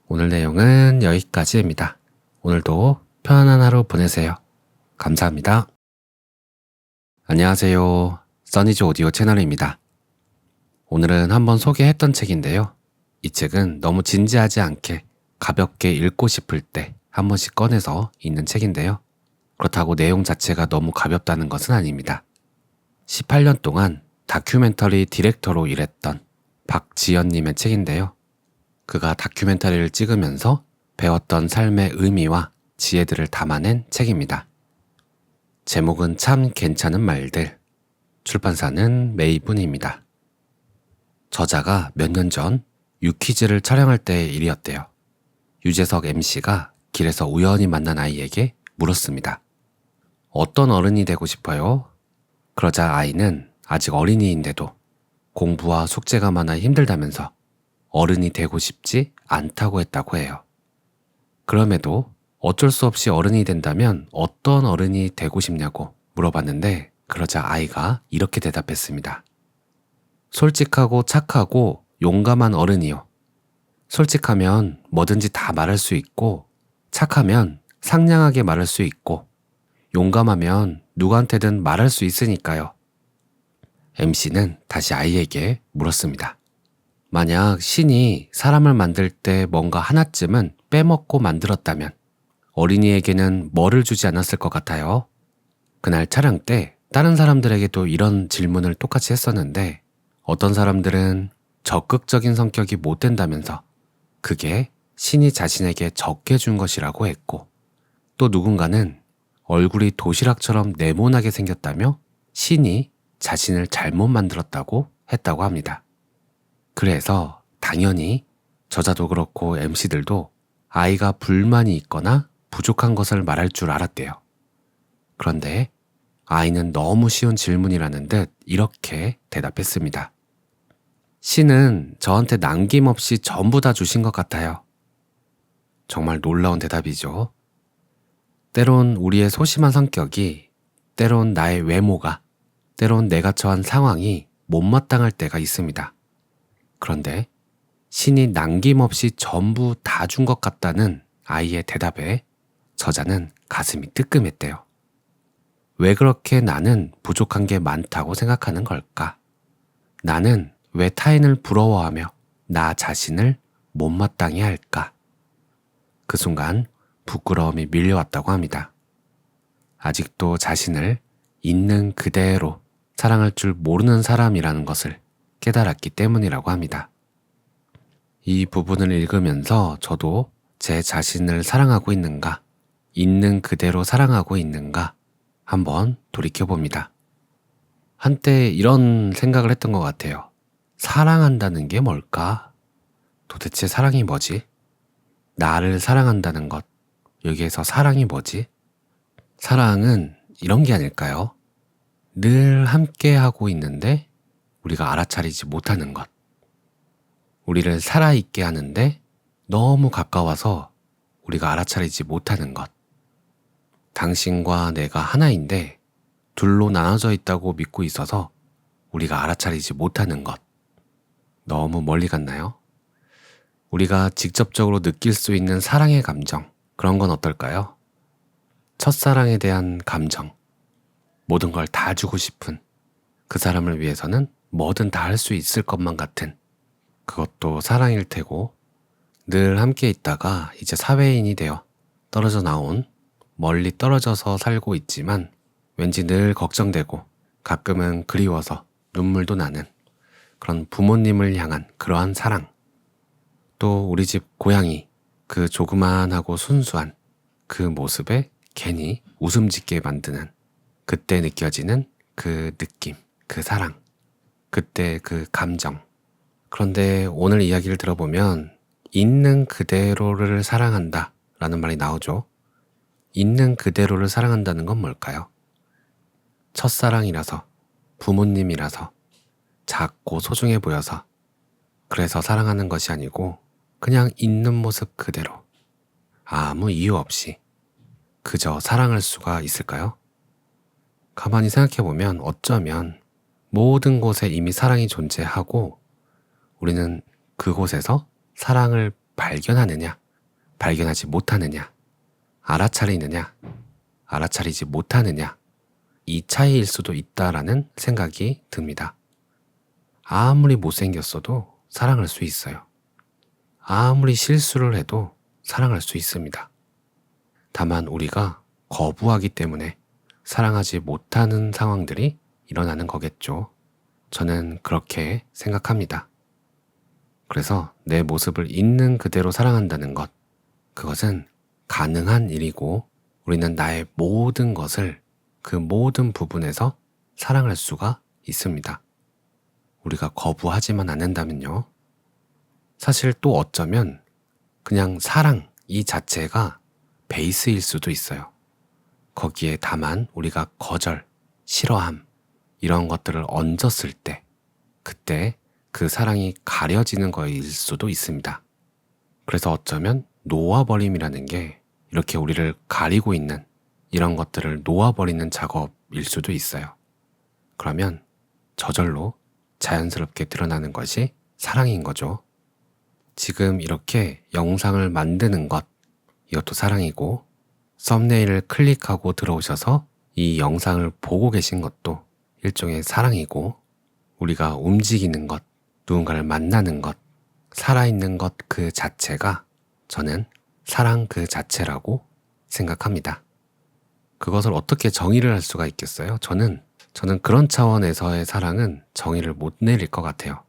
오늘 내용은 여기까지입니다. 오늘도 편안한 하루 보내세요. 감사합니다. 안녕하세요. 써니즈 오디오 채널입니다. 오늘은 한번 소개했던 책인데요. 이 책은 너무 진지하지 않게 가볍게 읽고 싶을 때 한 번씩 꺼내서 읽는 책인데요. 그렇다고 내용 자체가 너무 가볍다는 것은 아닙니다. 18년 동안 다큐멘터리 디렉터로 일했던 박지연님의 책인데요. 그가 다큐멘터리를 찍으면서 배웠던 삶의 의미와 지혜들을 담아낸 책입니다. 제목은 참 괜찮은 말들, 출판사는 메이븐입니다. 저자가 몇 년 전 유퀴즈를 촬영할 때의 일이었대요. 유재석 MC가 길에서 우연히 만난 아이에게 물었습니다. 어떤 어른이 되고 싶어요? 그러자 아이는 아직 어린이인데도 공부와 숙제가 많아 힘들다면서 어른이 되고 싶지 않다고 했다고 해요. 그럼에도 어쩔 수 없이 어른이 된다면 어떤 어른이 되고 싶냐고 물어봤는데, 그러자 아이가 이렇게 대답했습니다. 솔직하고 착하고 용감한 어른이요. 솔직하면 뭐든지 다 말할 수 있고, 착하면 상냥하게 말할 수 있고, 용감하면 누구한테든 말할 수 있으니까요. MC는 다시 아이에게 물었습니다. 만약 신이 사람을 만들 때 뭔가 하나쯤은 빼먹고 만들었다면 어린이에게는 뭐를 주지 않았을 것 같아요? 그날 촬영 때 다른 사람들에게도 이런 질문을 똑같이 했었는데, 어떤 사람들은 적극적인 성격이 못 된다면서 그게 신이 자신에게 적게 준 것이라고 했고, 또 누군가는 얼굴이 도시락처럼 네모나게 생겼다며 신이 자신을 잘못 만들었다고 했다고 합니다. 그래서 당연히 저자도 그렇고 MC들도 아이가 불만이 있거나 부족한 것을 말할 줄 알았대요. 그런데 아이는 너무 쉬운 질문이라는 듯 이렇게 대답했습니다. 신은 저한테 남김없이 전부 다 주신 것 같아요. 정말 놀라운 대답이죠. 때론 우리의 소심한 성격이, 때론 나의 외모가, 때론 내가 처한 상황이 못마땅할 때가 있습니다. 그런데 신이 남김없이 전부 다 준 것 같다는 아이의 대답에 저자는 가슴이 뜨끔했대요. 왜 그렇게 나는 부족한 게 많다고 생각하는 걸까? 나는 왜 타인을 부러워하며 나 자신을 못마땅해 할까? 그 순간 부끄러움이 밀려왔다고 합니다. 아직도 자신을 있는 그대로 사랑할 줄 모르는 사람이라는 것을 깨달았기 때문이라고 합니다. 이 부분을 읽으면서 저도 제 자신을 사랑하고 있는가, 있는 그대로 사랑하고 있는가 한번 돌이켜봅니다. 한때 이런 생각을 했던 것 같아요. 사랑한다는 게 뭘까? 도대체 사랑이 뭐지? 나를 사랑한다는 것, 여기에서 사랑이 뭐지? 사랑은 이런 게 아닐까요? 늘 함께 하고 있는데 우리가 알아차리지 못하는 것. 우리를 살아있게 하는데 너무 가까워서 우리가 알아차리지 못하는 것. 당신과 내가 하나인데 둘로 나눠져 있다고 믿고 있어서 우리가 알아차리지 못하는 것. 너무 멀리 갔나요? 우리가 직접적으로 느낄 수 있는 사랑의 감정, 그런 건 어떨까요? 첫사랑에 대한 감정, 모든 걸 다 주고 싶은, 그 사람을 위해서는 뭐든 다 할 수 있을 것만 같은, 그것도 사랑일 테고, 늘 함께 있다가 이제 사회인이 되어 떨어져 나온, 멀리 떨어져서 살고 있지만 왠지 늘 걱정되고 가끔은 그리워서 눈물도 나는 그런 부모님을 향한 그러한 사랑. 또 우리 집 고양이, 그 조그만하고 순수한 그 모습에 괜히 웃음 짓게 만드는 그때 느껴지는 그 느낌, 그 사랑, 그때 그 감정. 그런데 오늘 이야기를 들어보면 있는 그대로를 사랑한다 라는 말이 나오죠. 있는 그대로를 사랑한다는 건 뭘까요? 첫사랑이라서, 부모님이라서, 작고 소중해 보여서, 그래서 사랑하는 것이 아니고 그냥 있는 모습 그대로, 아무 이유 없이 그저 사랑할 수가 있을까요? 가만히 생각해보면 어쩌면 모든 곳에 이미 사랑이 존재하고 우리는 그곳에서 사랑을 발견하느냐, 발견하지 못하느냐, 알아차리느냐, 알아차리지 못하느냐, 이 차이일 수도 있다라는 생각이 듭니다. 아무리 못생겼어도 사랑할 수 있어요. 아무리 실수를 해도 사랑할 수 있습니다. 다만 우리가 거부하기 때문에 사랑하지 못하는 상황들이 일어나는 거겠죠. 저는 그렇게 생각합니다. 그래서 내 모습을 있는 그대로 사랑한다는 것, 그것은 가능한 일이고 우리는 나의 모든 것을 그 모든 부분에서 사랑할 수가 있습니다. 우리가 거부하지만 않는다면요. 사실 또 어쩌면 그냥 사랑 이 자체가 베이스일 수도 있어요. 거기에 다만 우리가 거절, 싫어함 이런 것들을 얹었을 때 그때 그 사랑이 가려지는 거일 수도 있습니다. 그래서 어쩌면 놓아버림이라는 게 이렇게 우리를 가리고 있는 이런 것들을 놓아버리는 작업일 수도 있어요. 그러면 저절로 자연스럽게 드러나는 것이 사랑인 거죠. 지금 이렇게 영상을 만드는 것, 이것도 사랑이고 썸네일을 클릭하고 들어오셔서 이 영상을 보고 계신 것도 일종의 사랑이고 우리가 움직이는 것, 누군가를 만나는 것, 살아있는 것 그 자체가 저는 사랑 그 자체라고 생각합니다. 그것을 어떻게 정의를 할 수가 있겠어요? 저는 그런 차원에서의 사랑은 정의를 못 내릴 것 같아요.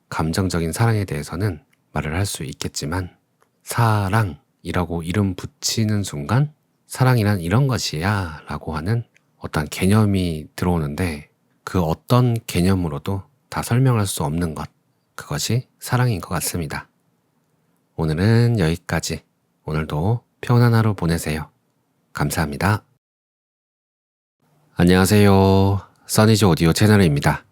감정적인 사랑에 대해서는 말을 할 수 있겠지만 사랑이라고 이름 붙이는 순간 사랑이란 이런 것이야 라고 하는 어떤 개념이 들어오는데 그 어떤 개념으로도 다 설명할 수 없는 것, 그것이 사랑인 것 같습니다. 오늘은 여기까지. 오늘도 평온한 하루 보내세요. 감사합니다. 안녕하세요. 써니즈 오디오 채널입니다.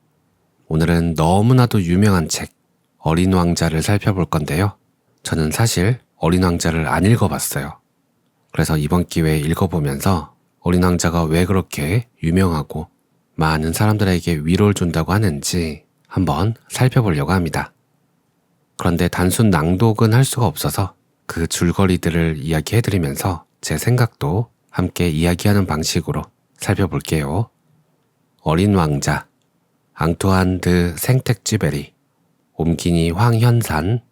오늘은 너무나도 유명한 책 어린 왕자를 살펴볼 건데요. 저는 사실 어린 왕자를 안 읽어봤어요. 그래서 이번 기회에 읽어보면서 어린 왕자가 왜 그렇게 유명하고 많은 사람들에게 위로를 준다고 하는지 한번 살펴보려고 합니다. 그런데 단순 낭독은 할 수가 없어서 그 줄거리들을 이야기해드리면서 제 생각도 함께 이야기하는 방식으로 살펴볼게요. 어린 왕자, 앙투안 드 생텍쥐베리, 옴기니 황현산,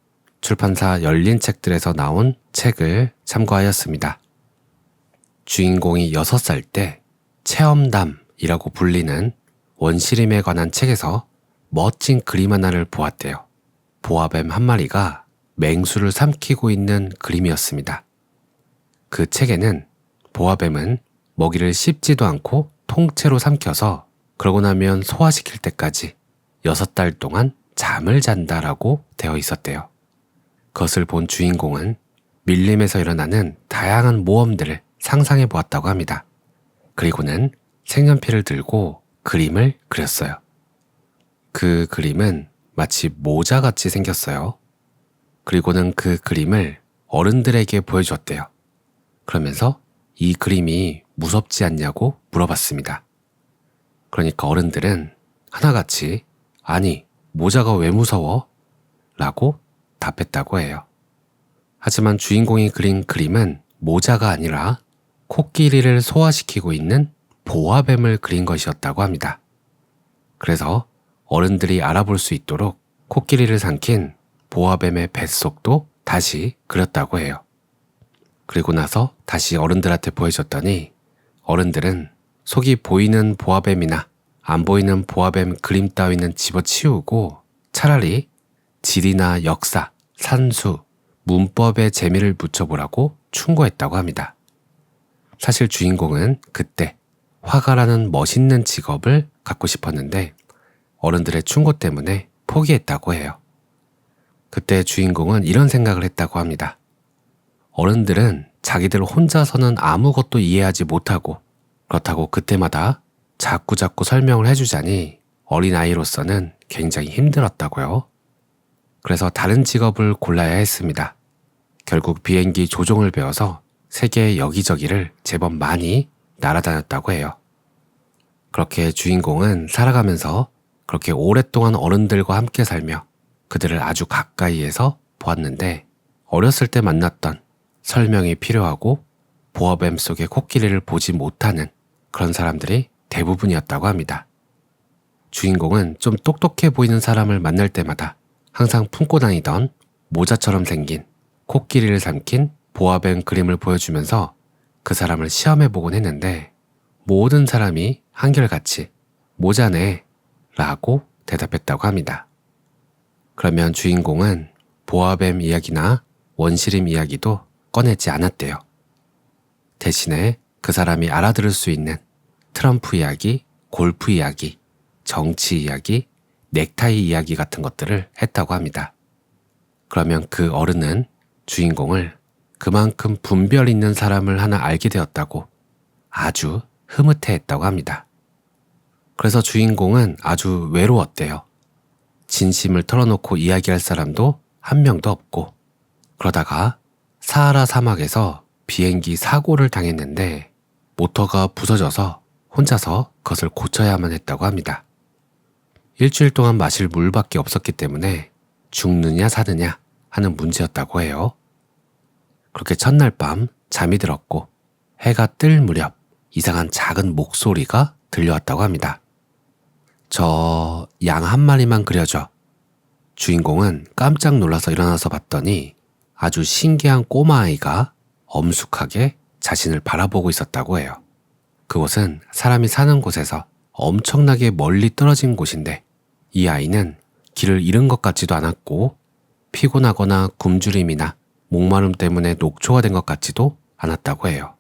출판사 열린 책들에서 나온 책을 참고하였습니다. 주인공이 6살 때 체험담이라고 불리는 원시림에 관한 책에서 멋진 그림 하나를 보았대요. 보아뱀 한 마리가 맹수를 삼키고 있는 그림이었습니다. 그 책에는 보아뱀은 먹이를 씹지도 않고 통째로 삼켜서 그러고 나면 소화시킬 때까지 6달 동안 잠을 잔다라고 되어 있었대요. 그것을 본 주인공은 밀림에서 일어나는 다양한 모험들을 상상해 보았다고 합니다. 그리고는 색연필을 들고 그림을 그렸어요. 그 그림은 마치 모자같이 생겼어요. 그리고는 그 그림을 어른들에게 보여주었대요. 그러면서 이 그림이 무섭지 않냐고 물어봤습니다. 그러니까 어른들은 하나같이 아니, 모자가 왜 무서워? 라고 답했다고 해요. 하지만 주인공이 그린 그림은 모자가 아니라 코끼리를 소화시키고 있는 보아뱀을 그린 것이었다고 합니다. 그래서 어른들이 알아볼 수 있도록 코끼리를 삼킨 보아뱀의 뱃속도 다시 그렸다고 해요. 그리고 나서 다시 어른들한테 보여줬더니 어른들은 속이 보이는 보아뱀이나 안 보이는 보아뱀 그림 따위는 집어치우고 차라리 지리나 역사, 산수, 문법에 재미를 붙여보라고 충고했다고 합니다. 사실 주인공은 그때 화가라는 멋있는 직업을 갖고 싶었는데 어른들의 충고 때문에 포기했다고 해요. 그때 주인공은 이런 생각을 했다고 합니다. 어른들은 자기들 혼자서는 아무것도 이해하지 못하고 그렇다고 그때마다 자꾸자꾸 설명을 해주자니 어린아이로서는 굉장히 힘들었다고요. 그래서 다른 직업을 골라야 했습니다. 결국 비행기 조종을 배워서 세계 여기저기를 제법 많이 날아다녔다고 해요. 그렇게 주인공은 살아가면서 그렇게 오랫동안 어른들과 함께 살며 그들을 아주 가까이에서 보았는데 어렸을 때 만났던 설명이 필요하고 보아뱀 속의 코끼리를 보지 못하는 그런 사람들이 대부분이었다고 합니다. 주인공은 좀 똑똑해 보이는 사람을 만날 때마다 항상 품고 다니던 모자처럼 생긴 코끼리를 삼킨 보아뱀 그림을 보여주면서 그 사람을 시험해보곤 했는데 모든 사람이 한결같이 모자네 라고 대답했다고 합니다. 그러면 주인공은 보아뱀 이야기나 원시림 이야기도 꺼내지 않았대요. 대신에 그 사람이 알아들을 수 있는 트럼프 이야기, 골프 이야기, 정치 이야기, 넥타이 이야기 같은 것들을 했다고 합니다. 그러면 그 어른은 주인공을 그만큼 분별 있는 사람을 하나 알게 되었다고 아주 흐뭇해했다고 합니다. 그래서 주인공은 아주 외로웠대요. 진심을 털어놓고 이야기할 사람도 한 명도 없고 그러다가 사하라 사막에서 비행기 사고를 당했는데 모터가 부서져서 혼자서 그것을 고쳐야만 했다고 합니다. 일주일 동안 마실 물밖에 없었기 때문에 죽느냐 사느냐 하는 문제였다고 해요. 그렇게 첫날 밤 잠이 들었고 해가 뜰 무렵 이상한 작은 목소리가 들려왔다고 합니다. 저 양 한 마리만 그려줘. 주인공은 깜짝 놀라서 일어나서 봤더니 아주 신기한 꼬마아이가 엄숙하게 자신을 바라보고 있었다고 해요. 그곳은 사람이 사는 곳에서 엄청나게 멀리 떨어진 곳인데 이 아이는 길을 잃은 것 같지도 않았고 피곤하거나 굶주림이나 목마름 때문에 녹초가 된 것 같지도 않았다고 해요.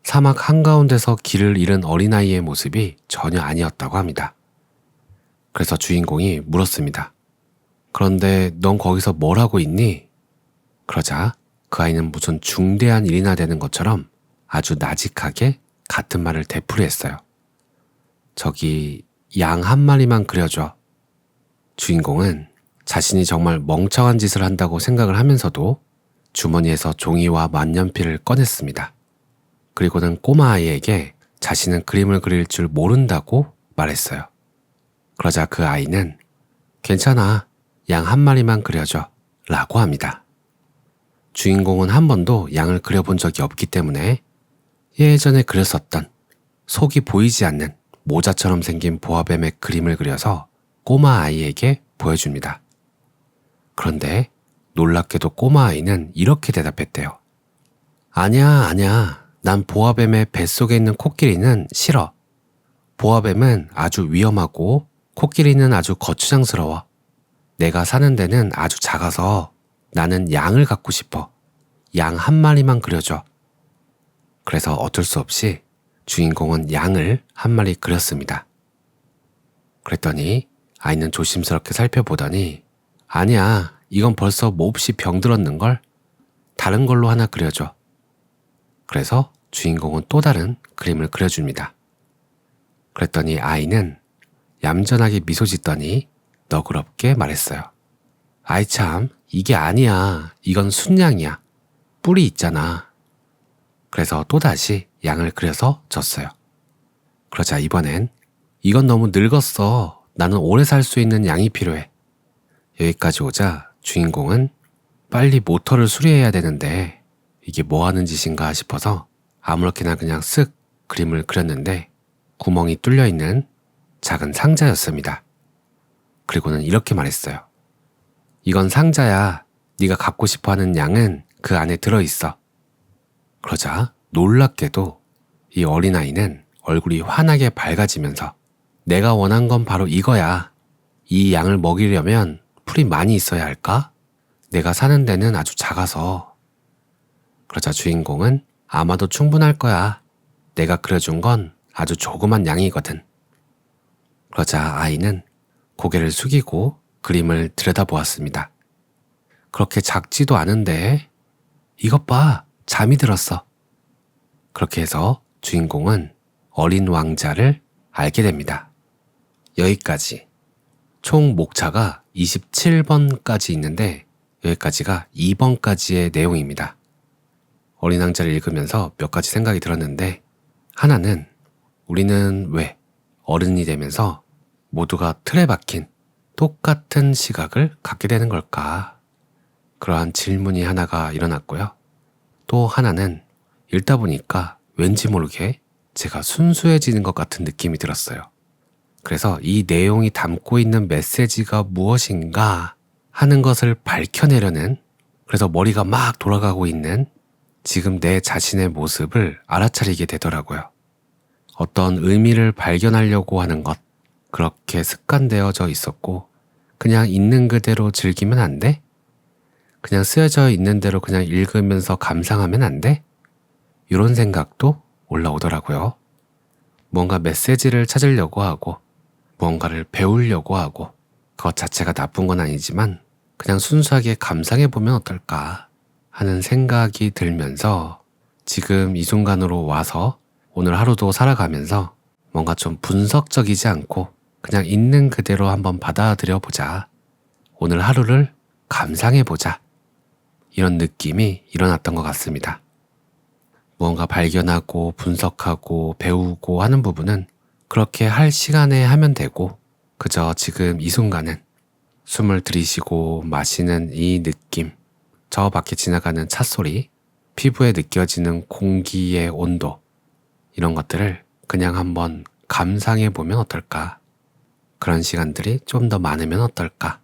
사막 한가운데서 길을 잃은 어린아이의 모습이 전혀 아니었다고 합니다. 그래서 주인공이 물었습니다. 그런데 넌 거기서 뭘 하고 있니? 그러자 그 아이는 무슨 중대한 일이나 되는 것처럼 아주 나직하게 같은 말을 되풀이했어요. 저기 양 한 마리만 그려줘. 주인공은 자신이 정말 멍청한 짓을 한다고 생각을 하면서도 주머니에서 종이와 만년필을 꺼냈습니다. 그리고는 꼬마 아이에게 자신은 그림을 그릴 줄 모른다고 말했어요. 그러자 그 아이는 괜찮아, 양 한 마리만 그려줘 라고 합니다. 주인공은 한 번도 양을 그려본 적이 없기 때문에 예전에 그렸었던 속이 보이지 않는 모자처럼 생긴 보아뱀의 그림을 그려서 꼬마 아이에게 보여줍니다. 그런데 놀랍게도 꼬마 아이는 이렇게 대답했대요. 아니야. 난 보아뱀의 뱃속에 있는 코끼리는 싫어. 보아뱀은 아주 위험하고 코끼리는 아주 거추장스러워. 내가 사는 데는 아주 작아서 나는 양을 갖고 싶어. 양 한 마리만 그려줘. 그래서 어쩔 수 없이 주인공은 양을 한 마리 그렸습니다. 그랬더니 아이는 조심스럽게 살펴보더니 아니야, 이건 벌써 몹시 병들었는걸? 다른 걸로 하나 그려줘. 그래서 주인공은 또 다른 그림을 그려줍니다. 그랬더니 아이는 얌전하게 미소 짓더니 너그럽게 말했어요. 아이 참, 이게 아니야. 이건 순양이야. 뿔이 있잖아. 그래서 또다시 양을 그려서 줬어요. 그러자 이번엔 이건 너무 늙었어. 나는 오래 살 수 있는 양이 필요해. 여기까지 오자 주인공은 빨리 모터를 수리해야 되는데 이게 뭐 하는 짓인가 싶어서 아무렇게나 그냥 쓱 그림을 그렸는데 구멍이 뚫려 있는 작은 상자였습니다. 그리고는 이렇게 말했어요. 이건 상자야. 네가 갖고 싶어하는 양은 그 안에 들어있어. 그러자 놀랍게도 이 어린아이는 얼굴이 환하게 밝아지면서 내가 원한 건 바로 이거야. 이 양을 먹이려면 풀이 많이 있어야 할까? 내가 사는 데는 아주 작아서. 그러자 주인공은 아마도 충분할 거야. 내가 그려준 건 아주 조그만 양이거든. 그러자 아이는 고개를 숙이고 그림을 들여다보았습니다. 그렇게 작지도 않은데 이것 봐, 잠이 들었어. 그렇게 해서 주인공은 어린 왕자를 알게 됩니다. 여기까지. 총 목차가 27번까지 있는데 여기까지가 2번까지의 내용입니다. 어린 왕자를 읽으면서 몇 가지 생각이 들었는데 하나는 우리는 왜 어른이 되면서 모두가 틀에 박힌 똑같은 시각을 갖게 되는 걸까? 그러한 질문이 하나가 일어났고요. 또 하나는 읽다 보니까 왠지 모르게 제가 순수해지는 것 같은 느낌이 들었어요. 그래서 이 내용이 담고 있는 메시지가 무엇인가 하는 것을 밝혀내려는, 그래서 머리가 막 돌아가고 있는 지금 내 자신의 모습을 알아차리게 되더라고요. 어떤 의미를 발견하려고 하는 것, 그렇게 습관되어져 있었고 그냥 있는 그대로 즐기면 안 돼? 그냥 쓰여져 있는 대로 그냥 읽으면서 감상하면 안 돼? 이런 생각도 올라오더라고요. 뭔가 메시지를 찾으려고 하고 뭔가를 배우려고 하고 그것 자체가 나쁜 건 아니지만 그냥 순수하게 감상해보면 어떨까 하는 생각이 들면서 지금 이 순간으로 와서 오늘 하루도 살아가면서 뭔가 좀 분석적이지 않고 그냥 있는 그대로 한번 받아들여보자. 오늘 하루를 감상해보자. 이런 느낌이 일어났던 것 같습니다. 무언가 발견하고 분석하고 배우고 하는 부분은 그렇게 할 시간에 하면 되고 그저 지금 이 순간은 숨을 들이쉬고 마시는 이 느낌, 저 밖에 지나가는 찻소리, 피부에 느껴지는 공기의 온도, 이런 것들을 그냥 한번 감상해보면 어떨까? 그런 시간들이 좀 더 많으면 어떨까?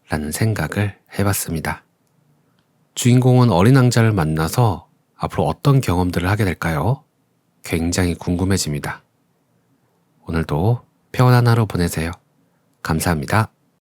라는 생각을 해봤습니다. 주인공은 어린 왕자를 만나서 앞으로 어떤 경험들을 하게 될까요? 굉장히 궁금해집니다. 오늘도 평온한 하루 보내세요. 감사합니다.